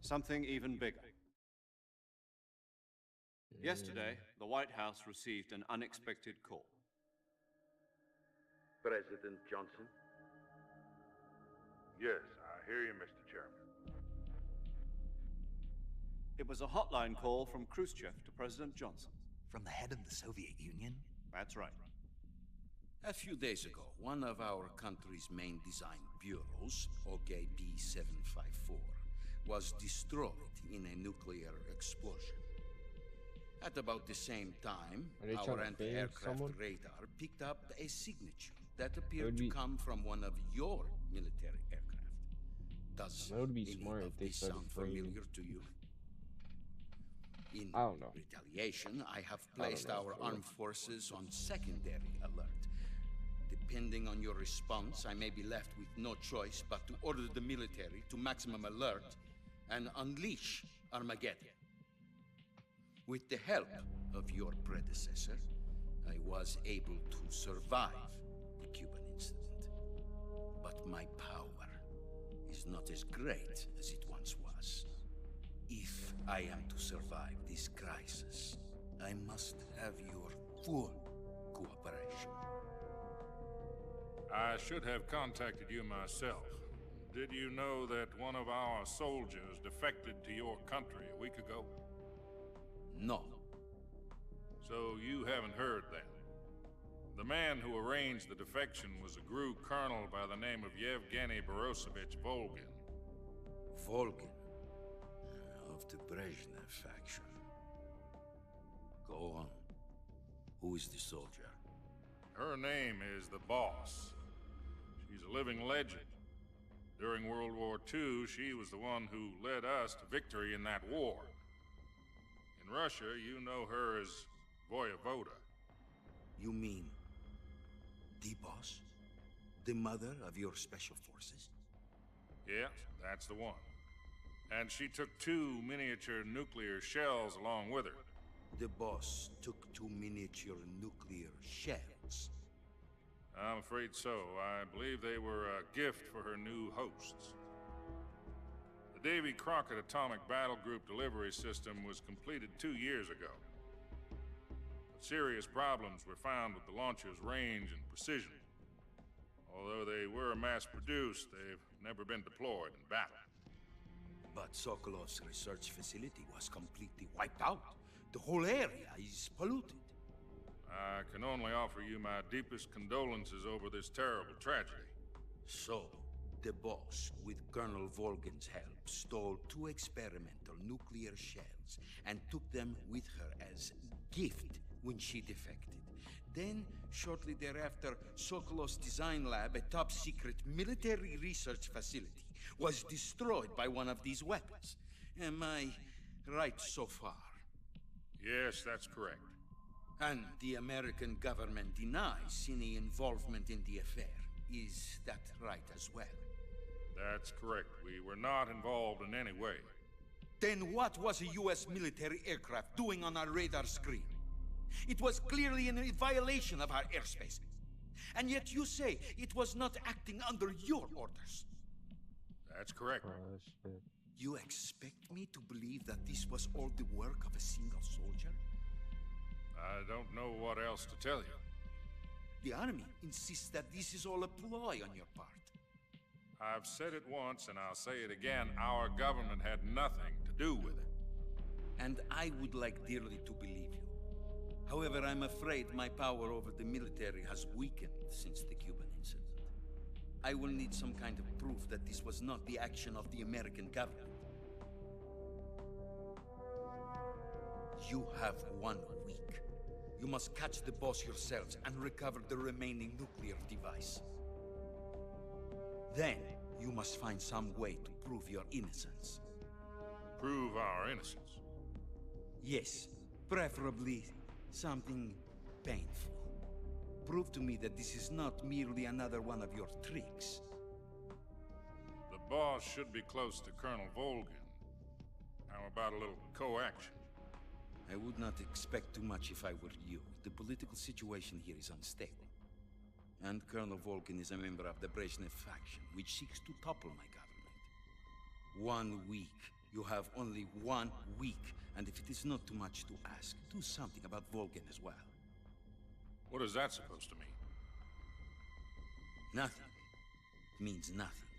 Speaker 4: Something even bigger. Yesterday, the White House received an unexpected call.
Speaker 16: President Johnson?
Speaker 17: Yes, I hear you, Mr. Chairman.
Speaker 4: It was a hotline call from Khrushchev to President Johnson.
Speaker 10: From the head of the Soviet Union?
Speaker 4: That's right.
Speaker 8: A few days ago, one of our country's main design bureaus, OKB 754, was destroyed in a nuclear explosion. At about the same time, our anti-aircraft radar picked up a signature that appeared to come from one of your military aircraft. Does any of this sound familiar to you? In retaliation, I have placed our armed forces on secondary alert. Depending on your response, I may be left with no choice but to order the military to maximum alert and unleash Armageddon. With the help of your predecessor, I was able to survive the Cuban incident. But my power is not as great as it once was. If I am to survive this crisis, I must have your full cooperation.
Speaker 17: I should have contacted you myself. Did you know that one of our soldiers defected to your country a week ago?
Speaker 8: No.
Speaker 17: So you haven't heard then. The man who arranged the defection was a GRU colonel by the name of Yevgeny Borosovich Volgin.
Speaker 8: Volgin? Of the Brezhnev faction. Go on. Who is the soldier?
Speaker 17: Her name is the Boss. She's a living legend. During World War II, she was the one who led us to victory in that war. In Russia, you know her as Voyevoda.
Speaker 8: You mean the Boss? The mother of your special forces?
Speaker 17: Yes, that's the one. And she took 2 miniature nuclear shells along with her.
Speaker 8: The Boss took 2 miniature nuclear shells?
Speaker 17: I'm afraid so. I believe they were a gift for her new hosts. The Davy Crockett Atomic Battle Group delivery system was completed 2 years ago. But serious problems were found with the launcher's range and precision. Although they were mass-produced, they've never been deployed in battle.
Speaker 8: But Sokolov's research facility was completely wiped out. The whole area is polluted.
Speaker 17: I can only offer you my deepest condolences over this terrible tragedy.
Speaker 8: So, the Boss, with Colonel Volgin's help, stole 2 experimental nuclear shells and took them with her as gift when she defected. Then, shortly thereafter, Sokolov's design lab, a top-secret military research facility, was destroyed by one of these weapons. Am I right so far?
Speaker 17: Yes, that's correct.
Speaker 8: And the American government denies any involvement in the affair. Is that right as well?
Speaker 17: That's correct. We were not involved in any way.
Speaker 8: Then what was a U.S. military aircraft doing on our radar screen? It was clearly in violation of our airspace. And yet you say it was not acting under your orders.
Speaker 17: That's correct.
Speaker 1: Oh, shit.
Speaker 8: You expect me to believe that this was all the work of a single soldier?
Speaker 17: I don't know what else to tell you.
Speaker 8: The army insists that this is all a ploy on your part.
Speaker 17: I've said it once and I'll say it again. Our government had nothing to do with it.
Speaker 8: And I would like dearly to believe you. However, I'm afraid my power over the military has weakened since the Cuban incident. I will need some kind of proof that this was not the action of the American government. You have 1 week. You must catch the boss yourselves and recover the remaining nuclear device. Then, you must find some way to prove your innocence.
Speaker 17: Prove our innocence?
Speaker 8: Yes, preferably something painful. Prove to me that this is not merely another one of your tricks.
Speaker 17: The boss should be close to Colonel Volgin. How about a little co-action?
Speaker 8: I would not expect too much if I were you. The political situation here is unstable. And Colonel Volgin is a member of the Brezhnev faction, which seeks to topple my government. 1 week. You have only 1 week. And if it is not too much to ask, do something about Volgin as well.
Speaker 17: What is that supposed to mean?
Speaker 8: Nothing. It means nothing.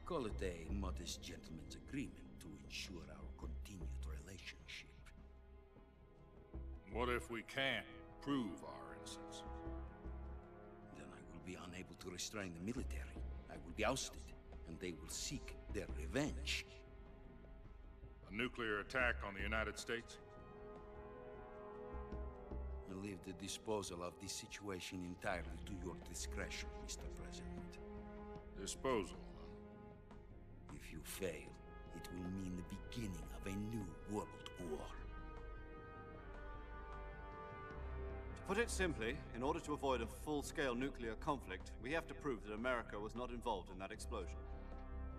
Speaker 8: Call it a modest gentleman's agreement to ensure our continued relationship.
Speaker 17: What if we can't prove our innocence?
Speaker 8: Then I will be unable to restrain the military. I will be ousted, and they will seek their revenge.
Speaker 17: A nuclear attack on the United States?
Speaker 8: I leave the disposal of this situation entirely to your discretion, Mr. President.
Speaker 17: Disposal?
Speaker 8: If you fail, it will mean the beginning of a new world war.
Speaker 4: To put it simply, in order to avoid a full-scale nuclear conflict, we have to prove that America was not involved in that explosion.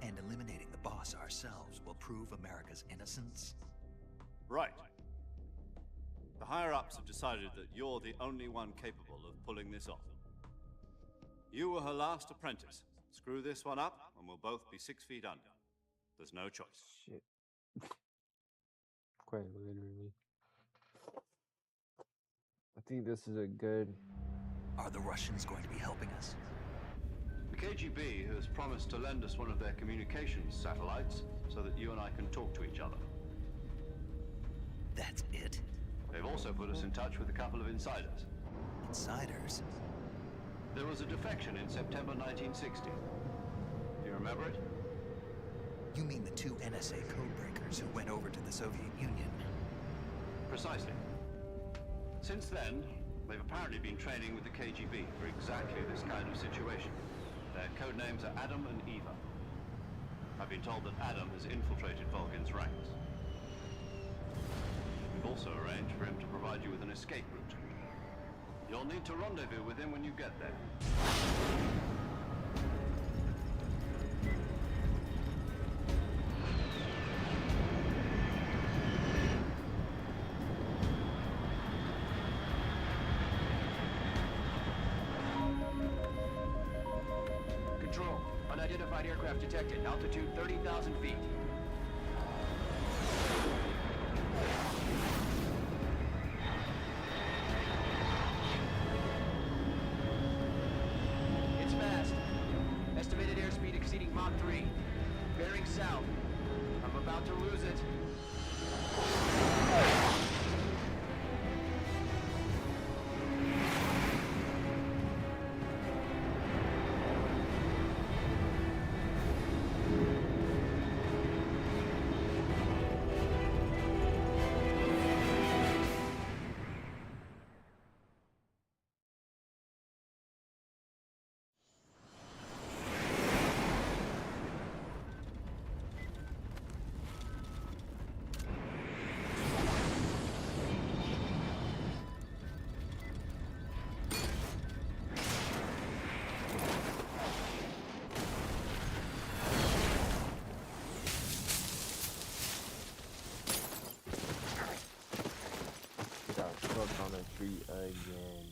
Speaker 10: And eliminating the boss ourselves will prove America's innocence?
Speaker 4: Right. The higher-ups have decided that you're the only one capable of pulling this off. You were her last apprentice. Screw this one up, and we'll both be 6 feet under. There's no choice.
Speaker 1: Shit. Quite literally. I think this is a good...
Speaker 10: Are the Russians going to be helping us?
Speaker 4: The KGB has promised to lend us one of their communications satellites so that you and I can talk to each other.
Speaker 10: That's it?
Speaker 4: They've also put us in touch with a couple of insiders.
Speaker 10: Insiders?
Speaker 4: There was a defection in September 1960. Do you remember it?
Speaker 10: You mean the 2 NSA codebreakers who went over to the Soviet Union?
Speaker 4: Precisely. Since then, they've apparently been training with the KGB for exactly this kind of situation. Their codenames are Adam and Eva. I've been told that Adam has infiltrated Volgin's ranks. We've also arranged for him to provide you with an escape route. You'll need to rendezvous with him when you get there.
Speaker 15: Control. Unidentified aircraft detected. Altitude 30,000 feet. It's fast. Estimated airspeed exceeding Mach 3. Bearing south. I'm about to lose it.
Speaker 1: Got stuck on a tree again.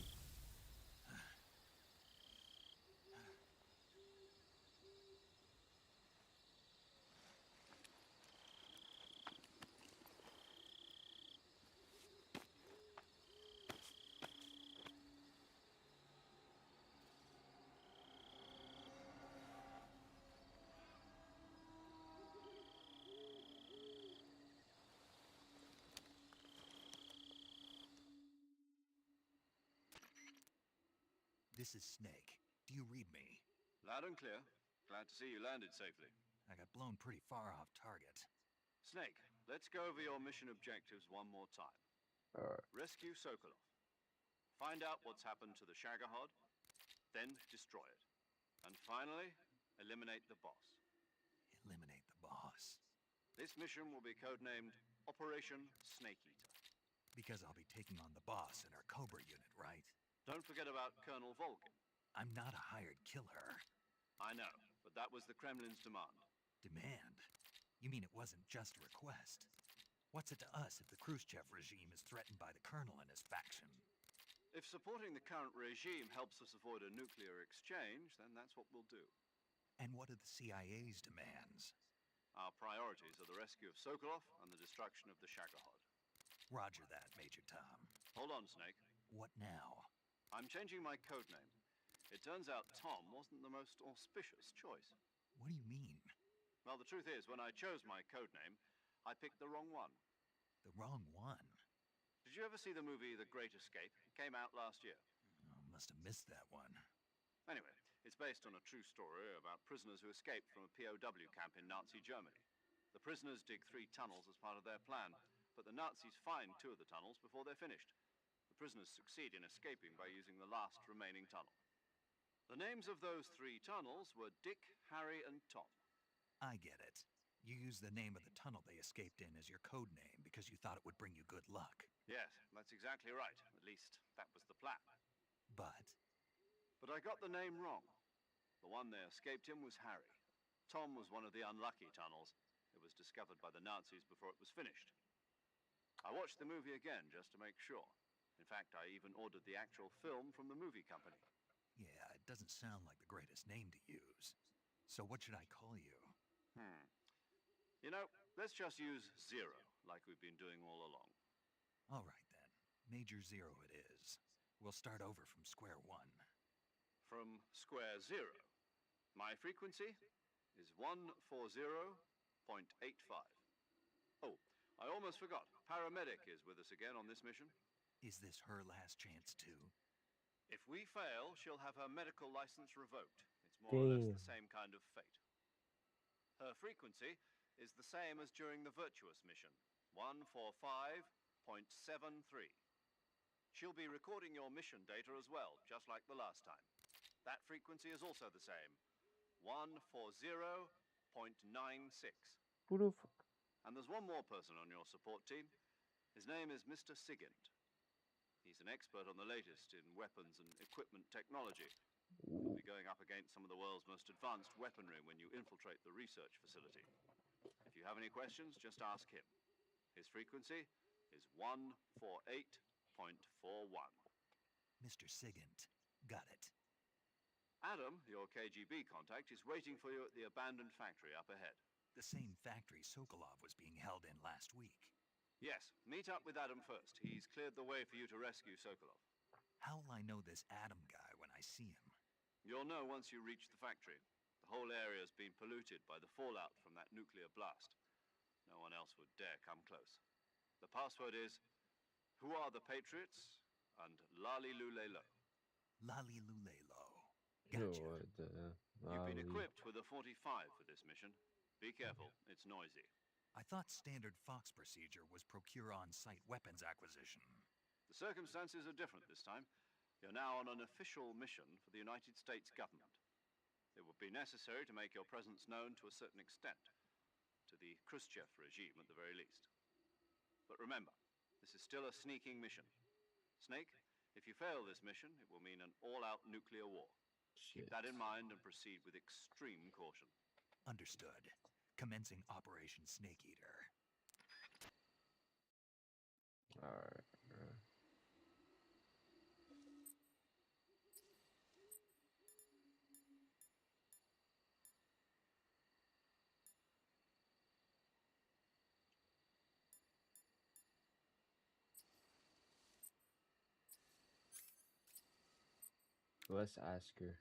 Speaker 10: This is Snake. Do you read me?
Speaker 4: Loud and clear. Glad to see you landed safely.
Speaker 10: I got blown pretty far off target.
Speaker 4: Snake, let's go over your mission objectives one more time.
Speaker 1: Alright.
Speaker 4: Rescue Sokolov. Find out what's happened to the Shagohod, then destroy it. And finally, eliminate the boss.
Speaker 10: Eliminate the boss.
Speaker 4: This mission will be codenamed Operation Snake Eater.
Speaker 10: Because I'll be taking on the boss in our Cobra unit, right?
Speaker 4: Don't forget about Colonel Volgin.
Speaker 10: I'm not a hired killer.
Speaker 4: I know, but that was the Kremlin's demand.
Speaker 10: Demand? You mean it wasn't just a request? What's it to us if the Khrushchev regime is threatened by the colonel and his faction?
Speaker 4: If supporting the current regime helps us avoid a nuclear exchange, then that's what we'll do.
Speaker 10: And what are the CIA's demands?
Speaker 4: Our priorities are the rescue of Sokolov and the destruction of the Shagohod.
Speaker 10: Roger that, Major Tom.
Speaker 4: Hold on, Snake.
Speaker 10: What now?
Speaker 4: I'm changing my codename. It turns out Tom wasn't the most auspicious choice.
Speaker 10: What do you mean?
Speaker 4: Well, the truth is, when I chose my codename, I picked the wrong one.
Speaker 10: The wrong one?
Speaker 4: Did you ever see the movie The Great Escape? It came out last year.
Speaker 10: Oh, must have missed that one.
Speaker 4: Anyway, it's based on a true story about prisoners who escaped from a POW camp in Nazi Germany. The prisoners dig 3 tunnels as part of their plan, but the Nazis find 2 of the tunnels before they're finished. The prisoners succeed in escaping by using the last remaining tunnel. The names of those 3 tunnels were Dick, Harry, and Tom.
Speaker 10: I get it. You used the name of the tunnel they escaped in as your code name because you thought it would bring you good luck.
Speaker 4: Yes, that's exactly right. At least, that was the plan.
Speaker 10: But
Speaker 4: I got the name wrong. The one they escaped in was Harry. Tom was one of the unlucky tunnels. It was discovered by the Nazis before it was finished. I watched the movie again just to make sure. In fact, I even ordered the actual film from the movie company.
Speaker 10: yeah, it doesn't sound like the greatest name to use. So what should I call you?
Speaker 4: You know, let's just use Zero, like we've been doing all along.
Speaker 10: All right then. Major Zero it is. We'll start over from square one.
Speaker 4: From square zero. My frequency is 140.85. Oh, I almost forgot. Paramedic is with us again on this mission.
Speaker 10: Is this her last chance too?
Speaker 4: If we fail, she'll have her medical license revoked. It's more or less the same kind of fate. Her frequency is the same as during the Virtuous mission, 145.73. She'll be recording your mission data as well, just like the last time. That frequency is also the same, 140.96.
Speaker 1: Who the fuck?
Speaker 4: And there's one more person on your support team. His name is Mr. Sigint. He's an expert on the latest in weapons and equipment technology. You'll be going up against some of the world's most advanced weaponry when you infiltrate the research facility. If you have any questions, just ask him. His frequency is 148.41.
Speaker 10: Mr. Sigint. Got it.
Speaker 4: Adam, your KGB contact, is waiting for you at the abandoned factory up ahead.
Speaker 10: The same factory Sokolov was being held in last week.
Speaker 4: Yes, meet up with Adam first. He's cleared the way for you to rescue Sokolov.
Speaker 10: How will I know this Adam guy when I see him?
Speaker 4: You'll know once you reach the factory. The whole area's been polluted by the fallout from that nuclear blast. No one else would dare come close. The password is, "Who are the Patriots?" and Lali Lulelo.
Speaker 10: Lali Lulelo.
Speaker 1: Gotcha.
Speaker 4: You've been equipped with a 45 for this mission. Be careful, it's noisy.
Speaker 10: I thought standard Fox procedure was procure on-site weapons acquisition.
Speaker 4: The circumstances are different this time. You're now on an official mission for the United States government. It would be necessary to make your presence known to a certain extent, to the Khrushchev regime at the very least. But remember, this is still a sneaking mission. Snake, if you fail this mission, it will mean an all-out nuclear war. Keep that in mind and proceed with extreme caution.
Speaker 10: Understood. Commencing Operation Snake Eater.
Speaker 1: Alright. Let's ask her.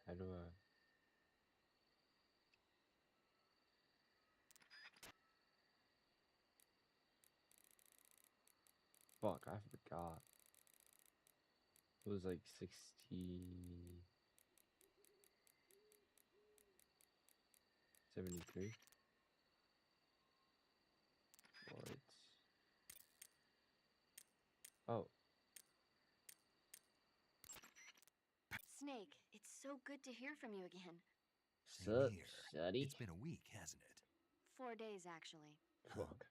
Speaker 1: How do I? Fuck, I forgot. It was like 60... 73. What? Oh.
Speaker 6: Snake, it's so good to hear from you again.
Speaker 10: Same
Speaker 1: Sup,
Speaker 10: here.
Speaker 1: shuddy?
Speaker 10: It's been a week, hasn't it?
Speaker 6: 4 days, actually.
Speaker 1: Fuck.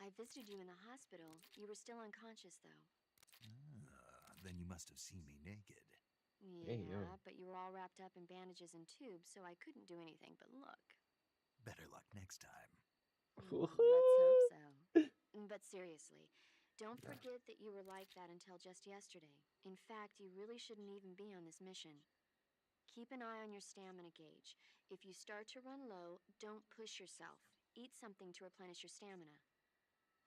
Speaker 6: I visited you in the hospital. You were still unconscious, though.
Speaker 10: Then you must have seen me naked.
Speaker 1: Hey, yo.
Speaker 6: Yeah, but you were all wrapped up in bandages and tubes, so I couldn't do anything but look.
Speaker 10: Better luck next time.
Speaker 6: Let's hope so. But seriously, don't forget that you were like that until just yesterday. In fact, you really shouldn't even be on this mission. Keep an eye on your stamina gauge. If you start to run low, don't push yourself. Eat something to replenish your stamina.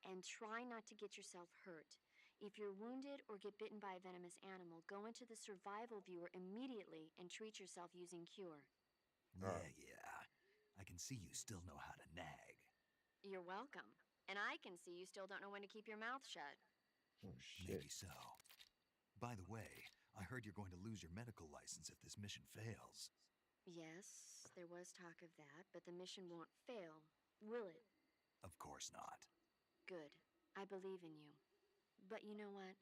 Speaker 6: And try not to get yourself hurt. If you're wounded or get bitten by a venomous animal, go into the survival viewer immediately and treat yourself using Cure.
Speaker 10: Yeah. I can see you still know how to nag.
Speaker 6: You're welcome. And I can see you still don't know when to keep your mouth shut.
Speaker 1: Oh, shit.
Speaker 10: Maybe so. By the way, I heard you're going to lose your medical license if this mission fails.
Speaker 6: Yes, there was talk of that, but the mission won't fail, will it?
Speaker 10: Of course not.
Speaker 6: Good. I believe in you. But you know what?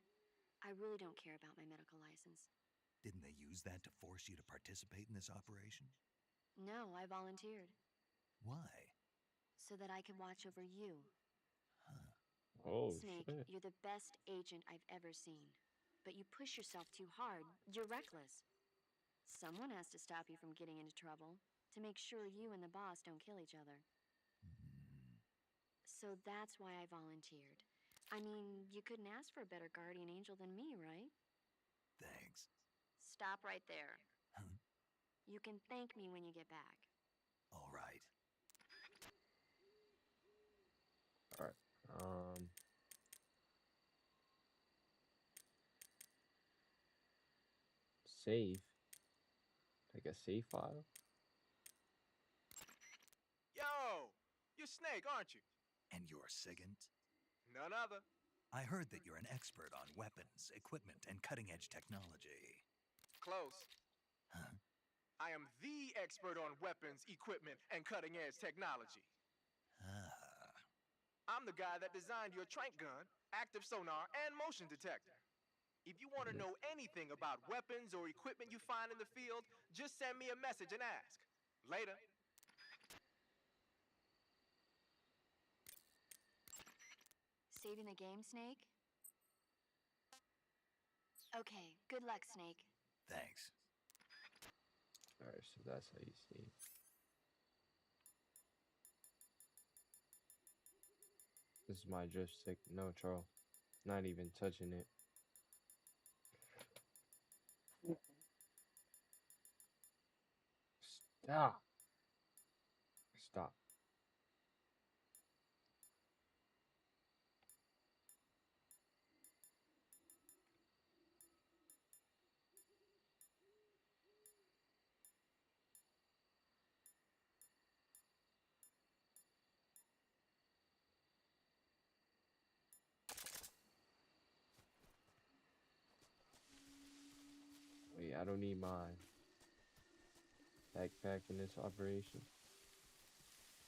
Speaker 6: I really don't care about my medical license.
Speaker 10: Didn't they use that to force you to participate in this operation?
Speaker 6: No, I volunteered.
Speaker 10: Why?
Speaker 6: So that I can watch over you.
Speaker 1: Oh,
Speaker 6: Snake,
Speaker 1: shit.
Speaker 6: you're the best agent I've ever seen. But you push yourself too hard. You're reckless. Someone has to stop you from getting into trouble, to make sure you and the boss don't kill each other. So that's why I volunteered. I mean, you couldn't ask for a better guardian angel than me, right?
Speaker 10: Thanks.
Speaker 6: Stop right there.
Speaker 10: Huh?
Speaker 6: You can thank me when you get back.
Speaker 10: All right.
Speaker 1: Alright. Save. Like a save file?
Speaker 11: Yo! You're Snake, aren't you?
Speaker 10: And you're Sigint?
Speaker 11: None other.
Speaker 10: I heard that you're an expert on weapons, equipment, and cutting-edge technology.
Speaker 11: Close.
Speaker 10: Huh?
Speaker 11: I am the expert on weapons, equipment, and cutting-edge technology. I'm the guy that designed your trank gun, active sonar, and motion detector. If you want to know anything about weapons or equipment you find in the field, just send me a message and ask. Later.
Speaker 6: Saving the game, Snake? Okay, good luck, Snake.
Speaker 10: Thanks.
Speaker 1: Alright, so that's how you save. This is my drift stick. No, Charles. Not even touching it. Stop. Stop. Wait, I don't need my backpack in this operation.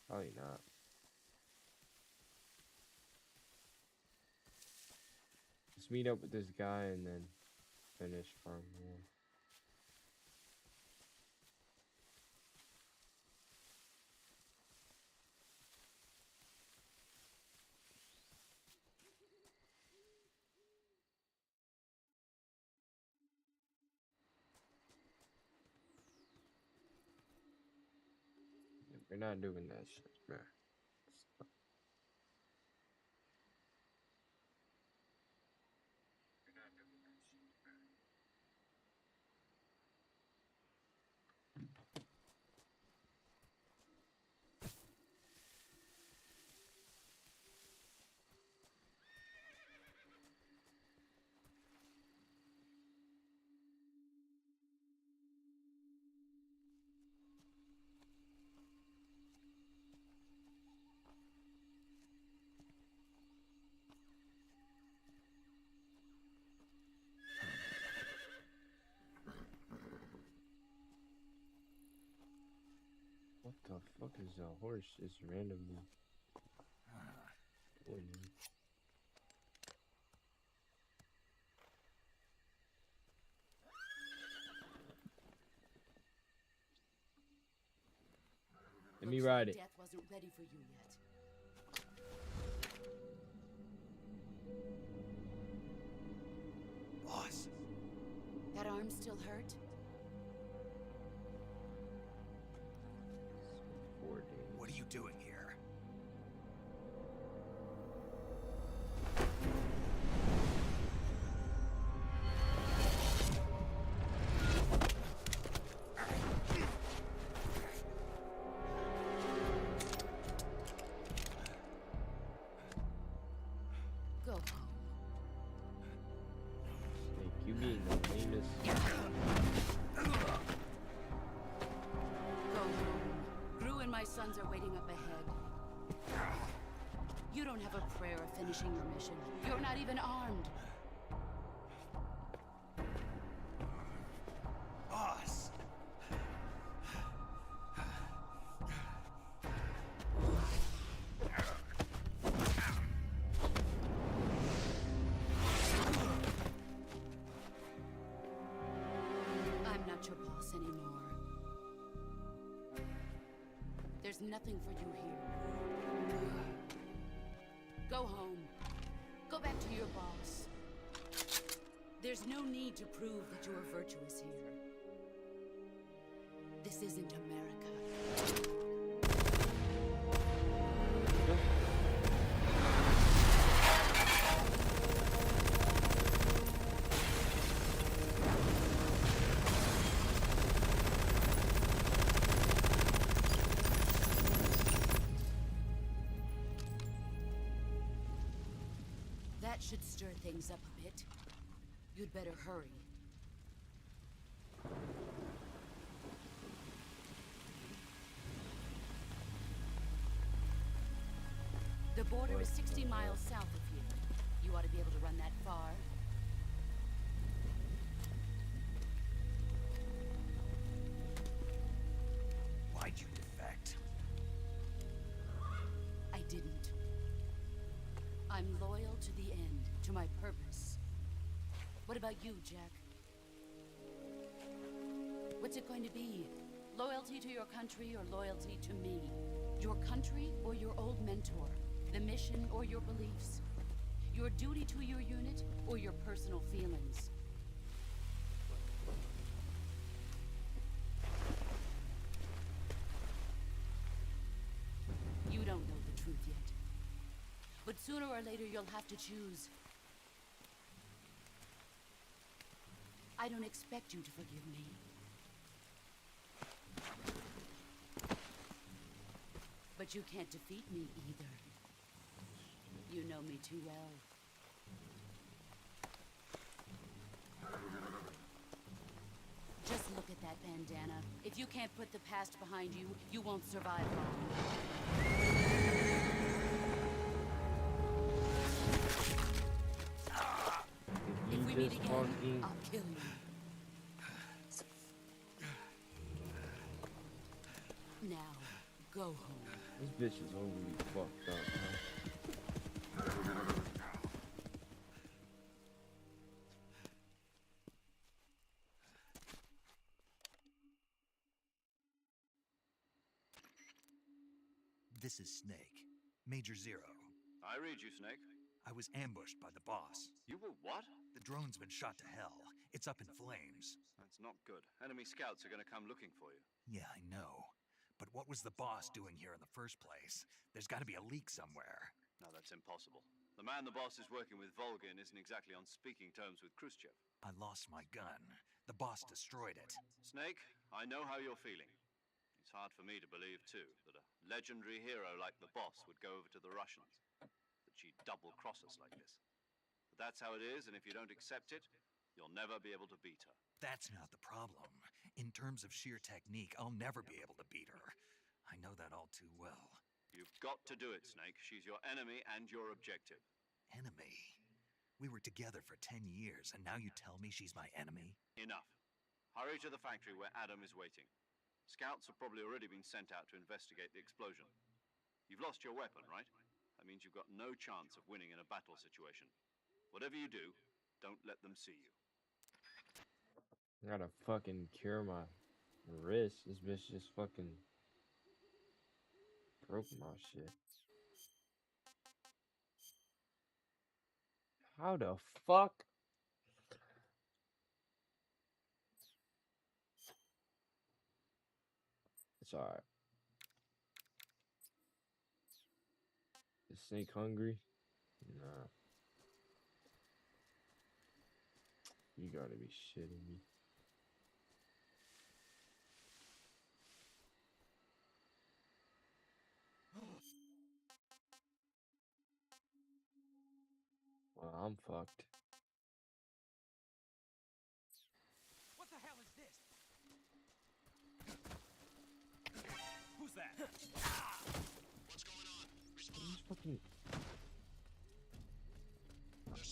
Speaker 1: Probably not. Let's meet up with this guy and then finish farm more. We're not doing that shit, man. The fuck is a horse just randomly? Oh, yeah. Let me ride it.
Speaker 7: Death wasn't ready for you yet.
Speaker 10: Boss.
Speaker 7: That arm still hurt?
Speaker 1: 4 days.
Speaker 10: What are you doing here?
Speaker 7: Go home.
Speaker 1: Snake, you being the lamest.
Speaker 7: Go home. Gru and my sons are waiting up ahead. You don't have a prayer of finishing your mission. You're not even armed.
Speaker 10: Boss.
Speaker 7: I'm not your boss anymore. There's nothing for you here. Go home. Go back to your boss. There's no need to prove that you are virtuous here. This isn't America. That should stir things up a bit. You'd better hurry. The border is 60 miles south of here. You ought to be able to run that far.
Speaker 10: Why'd you defect?
Speaker 7: I didn't. I'm loyal to the end, to my purpose. What about you, Jack? What's it going to be? Loyalty to your country or loyalty to me? Your country or your old mentor? The mission or your beliefs? Your duty to your unit or your personal feelings? You don't know the truth yet. But sooner or later you'll have to choose. I don't expect you to forgive me. But you can't defeat me either. You know me too well. Just look at that bandana. If you can't put the past behind you, you won't survive long. If we meet again, I'll kill you. Now, go home.
Speaker 1: This bitch is overly fucked up, huh?
Speaker 10: This is Snake. Major Zero.
Speaker 4: I read you, Snake.
Speaker 10: I was ambushed by the boss.
Speaker 4: You were what?
Speaker 10: The drone's been shot to hell. It's up in flames.
Speaker 4: That's not good. Enemy scouts are going to come looking for you.
Speaker 10: Yeah, I know. But what was the boss doing here in the first place? There's got to be a leak somewhere.
Speaker 4: No, that's impossible. The man the boss is working with, Volgin, isn't exactly on speaking terms with Khrushchev.
Speaker 10: I lost my gun. The boss destroyed it.
Speaker 4: Snake, I know how you're feeling. It's hard for me to believe, too, that a legendary hero like the boss would go over to the Russians. That she'd double-cross us like this. But that's how it is, and if you don't accept it, you'll never be able to beat her.
Speaker 10: That's not the problem. In terms of sheer technique, I'll never be able to beat her. I know that all too well.
Speaker 4: You've got to do it, Snake. She's your enemy and your objective.
Speaker 10: Enemy? We were together for 10 years, and now you tell me she's my enemy?
Speaker 4: Enough. Hurry to the factory where Adam is waiting. Scouts have probably already been sent out to investigate the explosion. You've lost your weapon, right? That means you've got no chance of winning in a battle situation. Whatever you do, don't let them see you.
Speaker 1: I gotta fucking cure my wrist. This bitch just fucking broke my shit. How the fuck? It's alright. Is Snake hungry? Nah. You gotta be shitting me. Well, I'm fucked.
Speaker 9: What the hell is this? Who's that? What's going on?
Speaker 1: He's fucking.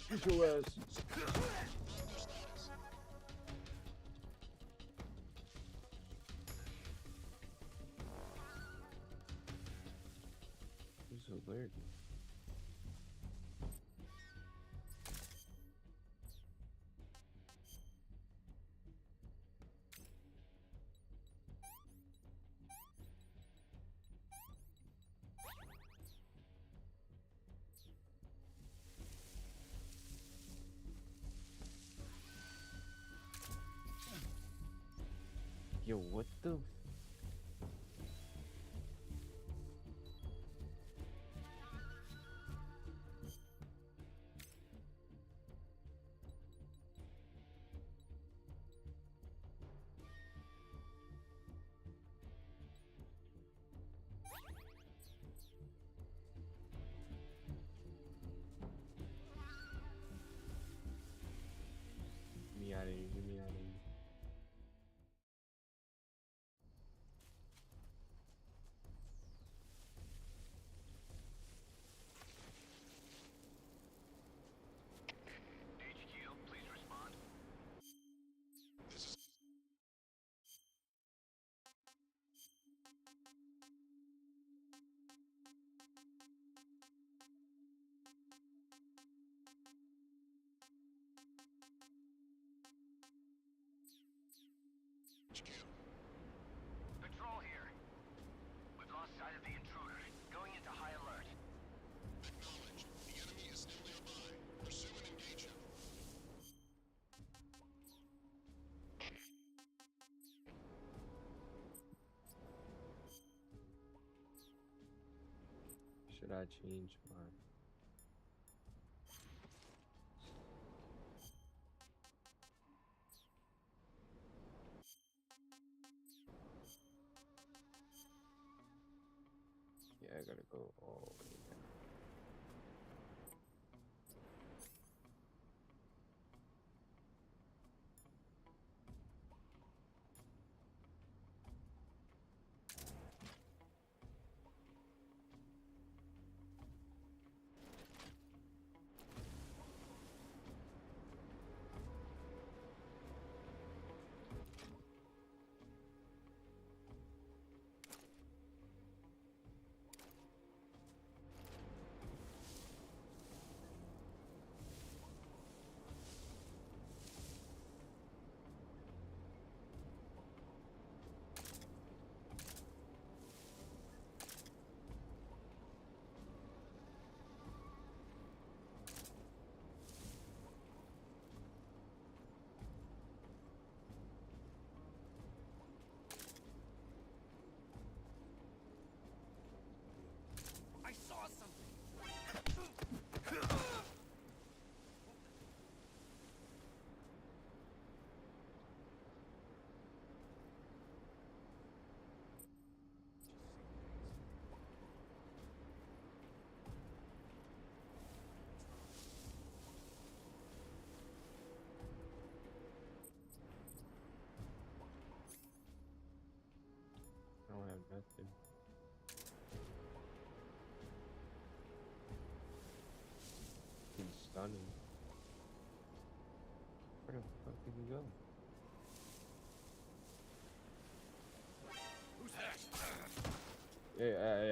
Speaker 1: Get your ass. Who's alert? Yo, what the? Get me out of here, get me out of here.
Speaker 15: HQ, please respond. Patrol here. We've lost sight of the intruder. Going into high alert.
Speaker 9: Acknowledged. The enemy is still nearby. Pursue and engage him.
Speaker 1: Should I change my? Yeah, I gotta go all the way down.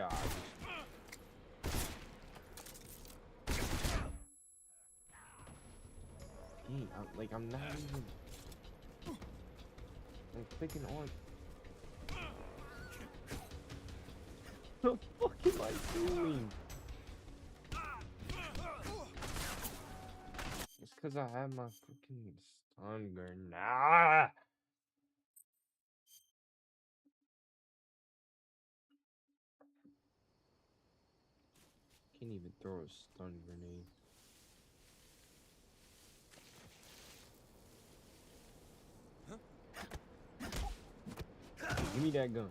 Speaker 1: Yeah. I'm not even. I'm clicking on. The fuck am I doing? It's because I have my freaking stun gun. Ah! Can't even throw a stun grenade. Give me that gun.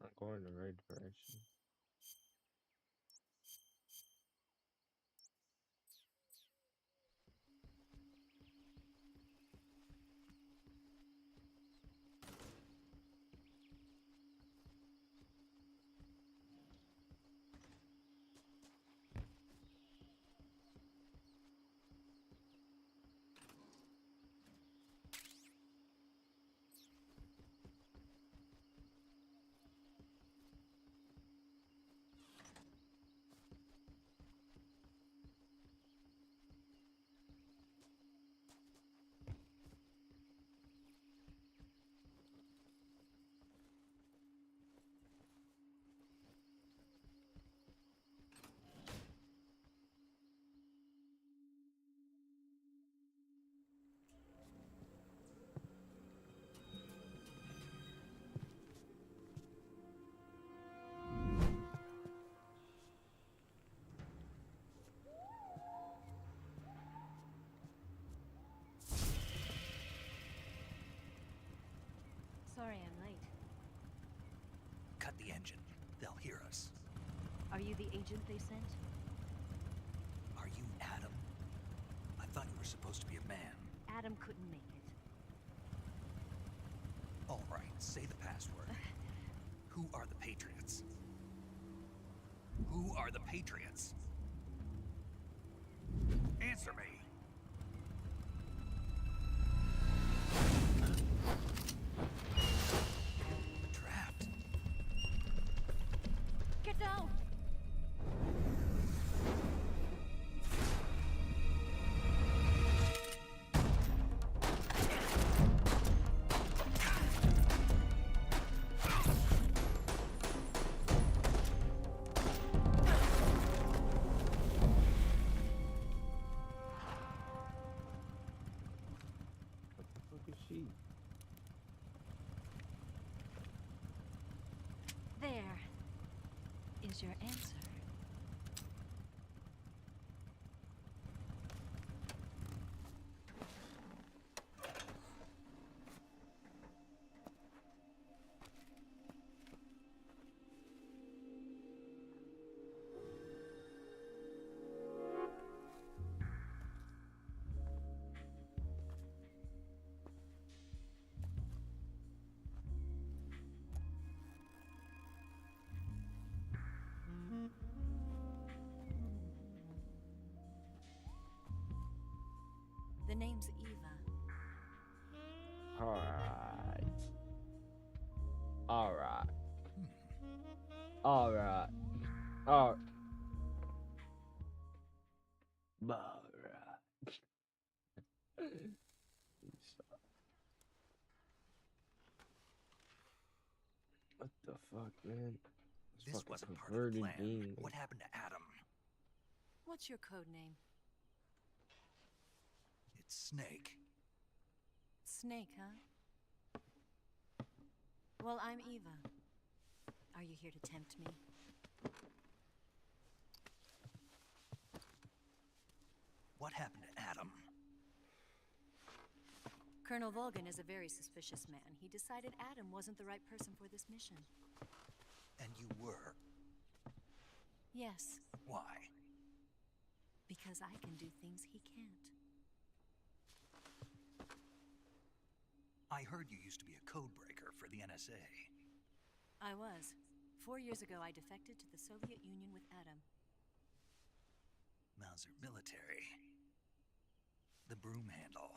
Speaker 1: I'm going the right direction.
Speaker 16: Sorry I'm late.
Speaker 10: Cut the engine. They'll hear us.
Speaker 16: Are you the agent they sent?
Speaker 10: Are you Adam? I thought you were supposed to be a man.
Speaker 16: Adam couldn't make it.
Speaker 10: All right, say the password. Who are the Patriots? Who are the Patriots? Answer me. Trapped.
Speaker 16: Get down!
Speaker 1: What the fuck is she?
Speaker 16: There is your answer. name's Eva.
Speaker 1: Alright. Alright. Alright. Alright. What the fuck, man?
Speaker 10: This wasn't part of the plan.
Speaker 1: Being.
Speaker 10: What happened to Adam?
Speaker 16: What's your code name?
Speaker 10: It's Snake.
Speaker 16: Snake, huh? Well, I'm Eva. Are you here to tempt me?
Speaker 10: What happened to Adam?
Speaker 16: Colonel Volgan is a very suspicious man. He decided Adam wasn't the right person for this mission.
Speaker 10: And you were?
Speaker 16: Yes.
Speaker 10: Why?
Speaker 16: Because I can do things he can't.
Speaker 10: I heard you used to be a codebreaker for the NSA.
Speaker 16: I was. 4 years ago, I defected to the Soviet Union with Adam.
Speaker 10: Mauser military. The broom handle.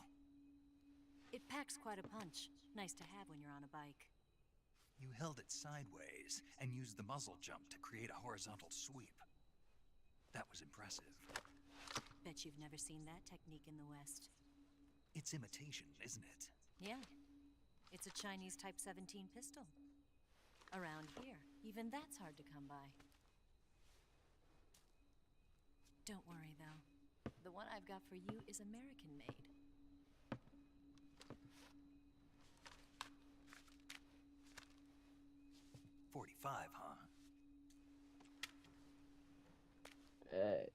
Speaker 16: It packs quite a punch. Nice to have when you're on a bike.
Speaker 10: You held it sideways and used the muzzle jump to create a horizontal sweep. That was impressive.
Speaker 16: Bet you've never seen that technique in the West.
Speaker 10: It's imitation, isn't it?
Speaker 16: Yeah. It's a Chinese Type 17 pistol. Around here, even that's hard to come by. Don't worry, though. The one I've got for you is American-made.
Speaker 10: .45, huh?
Speaker 1: Bet.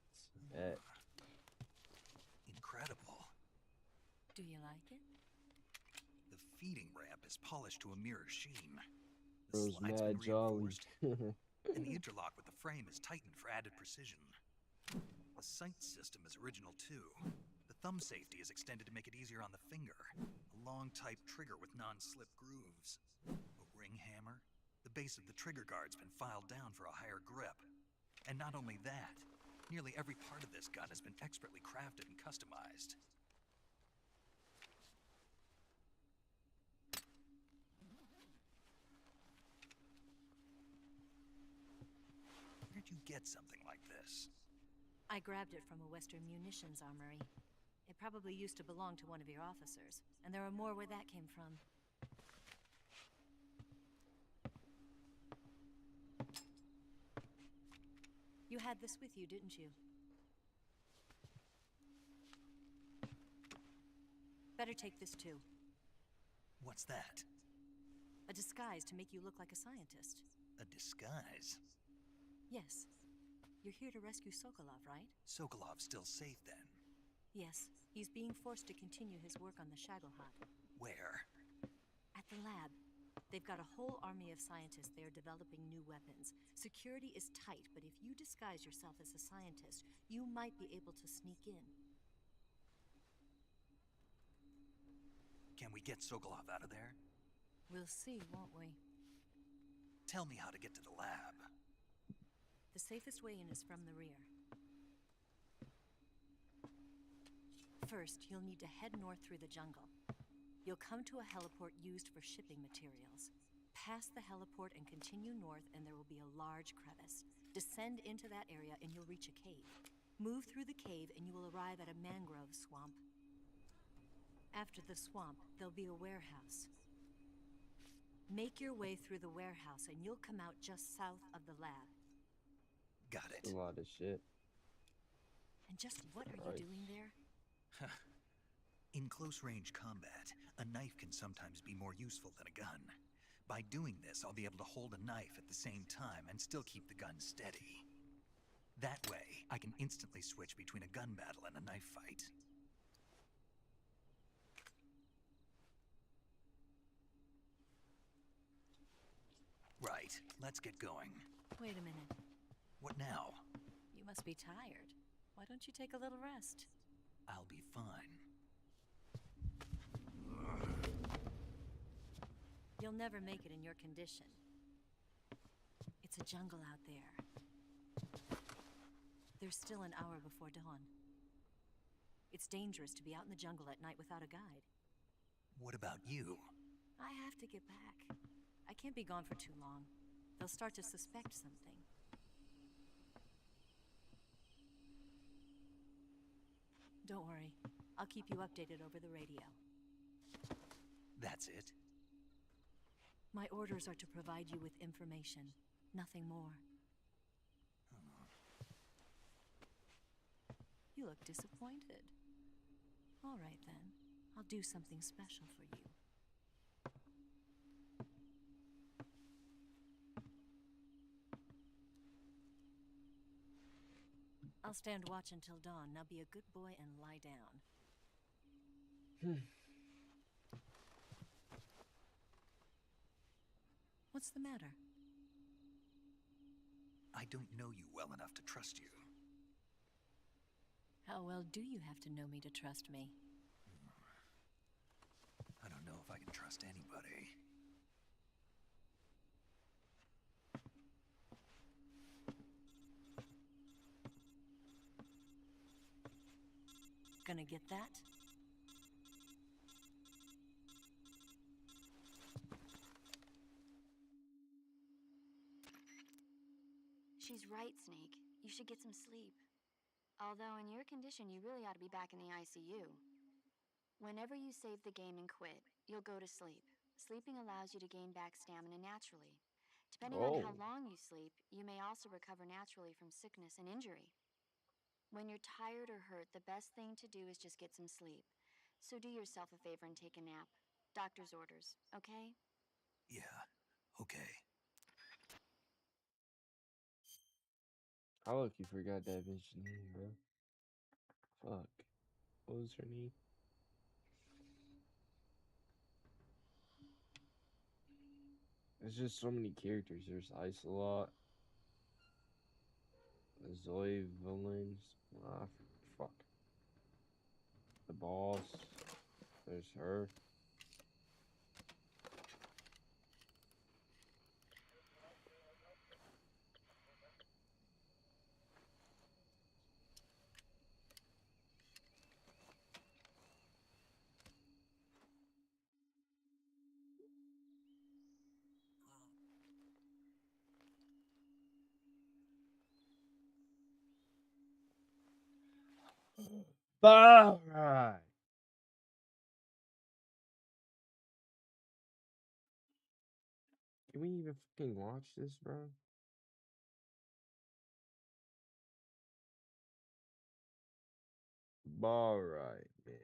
Speaker 10: Incredible.
Speaker 16: Do you like it?
Speaker 10: The feeding ramp is polished to a mirror sheen.
Speaker 1: It was mad jolly.
Speaker 10: And the interlock with the frame is tightened for added precision. The sight system is original too. The thumb safety is extended to make it easier on the finger. A long type trigger with non-slip grooves. A ring hammer. The base of the trigger guard's been filed down for a higher grip. And not only that, nearly every part of this gun has been expertly crafted and customized. Where'd you get something like this?
Speaker 16: I grabbed it from a Western munitions armory. It probably used to belong to one of your officers, and there are more where that came from. You had this with you, didn't you? Better take this too.
Speaker 10: What's that?
Speaker 16: A disguise to make you look like a scientist.
Speaker 10: A disguise?
Speaker 16: Yes. You're here to rescue Sokolov, right?
Speaker 10: Sokolov's still safe then?
Speaker 16: Yes. He's being forced to continue his work on the Shagohod.
Speaker 10: Where?
Speaker 16: At the lab. They've got a whole army of scientists there developing new weapons. Security is tight, but if you disguise yourself as a scientist, you might be able to sneak in.
Speaker 10: Can we get Sokolov out of there?
Speaker 16: We'll see, won't we?
Speaker 10: Tell me how to get to the lab.
Speaker 16: The safest way in is from the rear. First, you'll need to head north through the jungle. You'll come to a heliport used for shipping materials. Pass the heliport and continue north, and there will be a large crevice. Descend into that area and you'll reach a cave. Move through the cave and you will arrive at a mangrove swamp. After the swamp, there'll be a warehouse. Make your way through the warehouse and you'll come out just south of the lab.
Speaker 10: Got it.
Speaker 1: A lot of shit.
Speaker 16: And just what are you doing there?
Speaker 10: In close-range combat, a knife can sometimes be more useful than a gun. By doing this, I'll be able to hold a knife at the same time and still keep the gun steady. That way, I can instantly switch between a gun battle and a knife fight. Right, let's get going.
Speaker 16: Wait a minute.
Speaker 10: What now?
Speaker 16: You must be tired. Why don't you take a little rest?
Speaker 10: I'll be fine.
Speaker 16: You'll never make it in your condition. It's a jungle out there. There's still an hour before dawn. It's dangerous to be out in the jungle at night without a guide.
Speaker 10: What about you?
Speaker 16: I have to get back. I can't be gone for too long. They'll start to suspect something. Don't worry. I'll keep you updated over the radio.
Speaker 10: That's it?
Speaker 16: My orders are to provide you with information, nothing more. You look disappointed. All right, then. I'll do something special for you. I'll stand watch until dawn. Now be a good boy and lie down. What's the matter?
Speaker 10: I don't know you well enough to trust you.
Speaker 16: How well do you have to know me to trust me?
Speaker 10: I don't know if I can trust anybody.
Speaker 16: Gonna get that?
Speaker 6: She's right, Snake. You should get some sleep. Although in your condition, you really ought to be back in the ICU. Whenever you save the game and quit, you'll go to sleep. Sleeping allows you to gain back stamina naturally. Depending on how long you sleep, you may also recover naturally from sickness and injury. When you're tired or hurt, the best thing to do is just get some sleep. So do yourself a favor and take a nap. Doctor's orders, okay?
Speaker 10: Yeah, okay.
Speaker 1: I look, you forgot that bitch's name, bro. Fuck. What was her name? There's just so many characters. There's Isolot, Zoe Villains. Ah, fuck. The boss. There's her. Alright. Can we even fucking watch this, bro? Alright, man.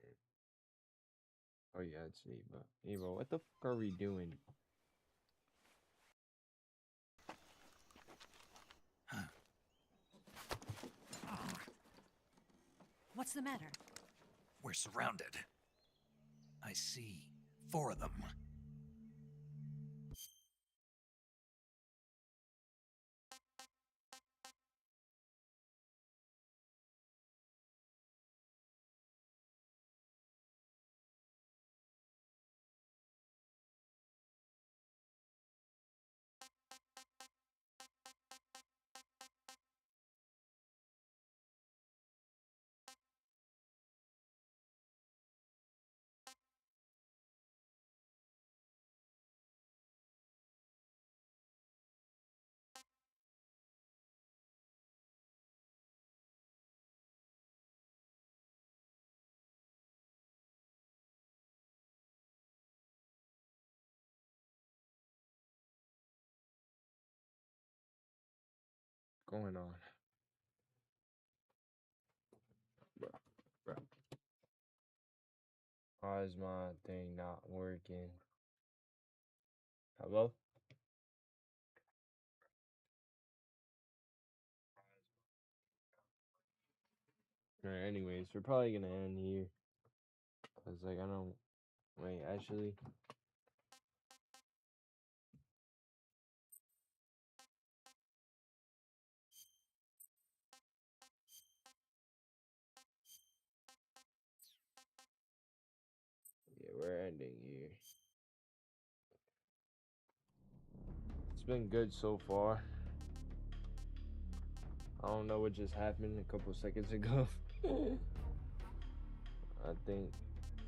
Speaker 1: Oh yeah, it's Ava. Ava, what the fuck are we doing?
Speaker 16: What's the matter?
Speaker 10: We're surrounded. I see 4 of them.
Speaker 1: Going on? Bro, bro. Why is my thing not working? Hello? Alright, anyways, we're probably gonna end here. Cause like I don't wait, actually. Yeah, we're ending here. It's been good so far. I don't know what just happened a couple seconds ago. I think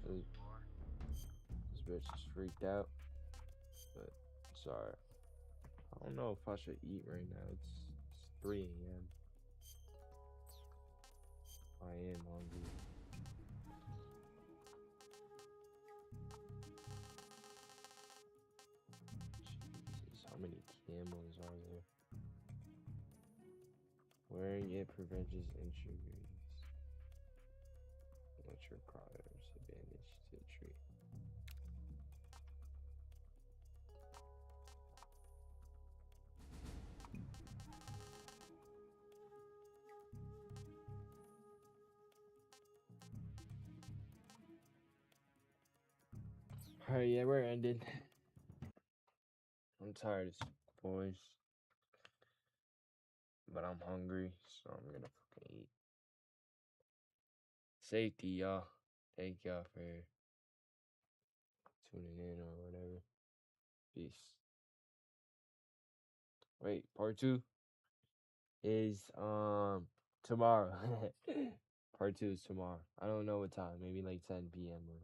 Speaker 1: this bitch is freaked out. But sorry. I don't know if I should eat right now. It's 3 a.m. I am hungry. Jesus, how many camos are there? Wearing it prevents injuries. Let your products advantage to treat. Alright, yeah, we're ending. I'm tired as boys. But I'm hungry, so I'm gonna fucking eat. Safety, y'all. Thank y'all for tuning in or whatever. Peace. Wait, part 2 is tomorrow. Part 2 is tomorrow. I don't know what time. Maybe like 10 p.m. or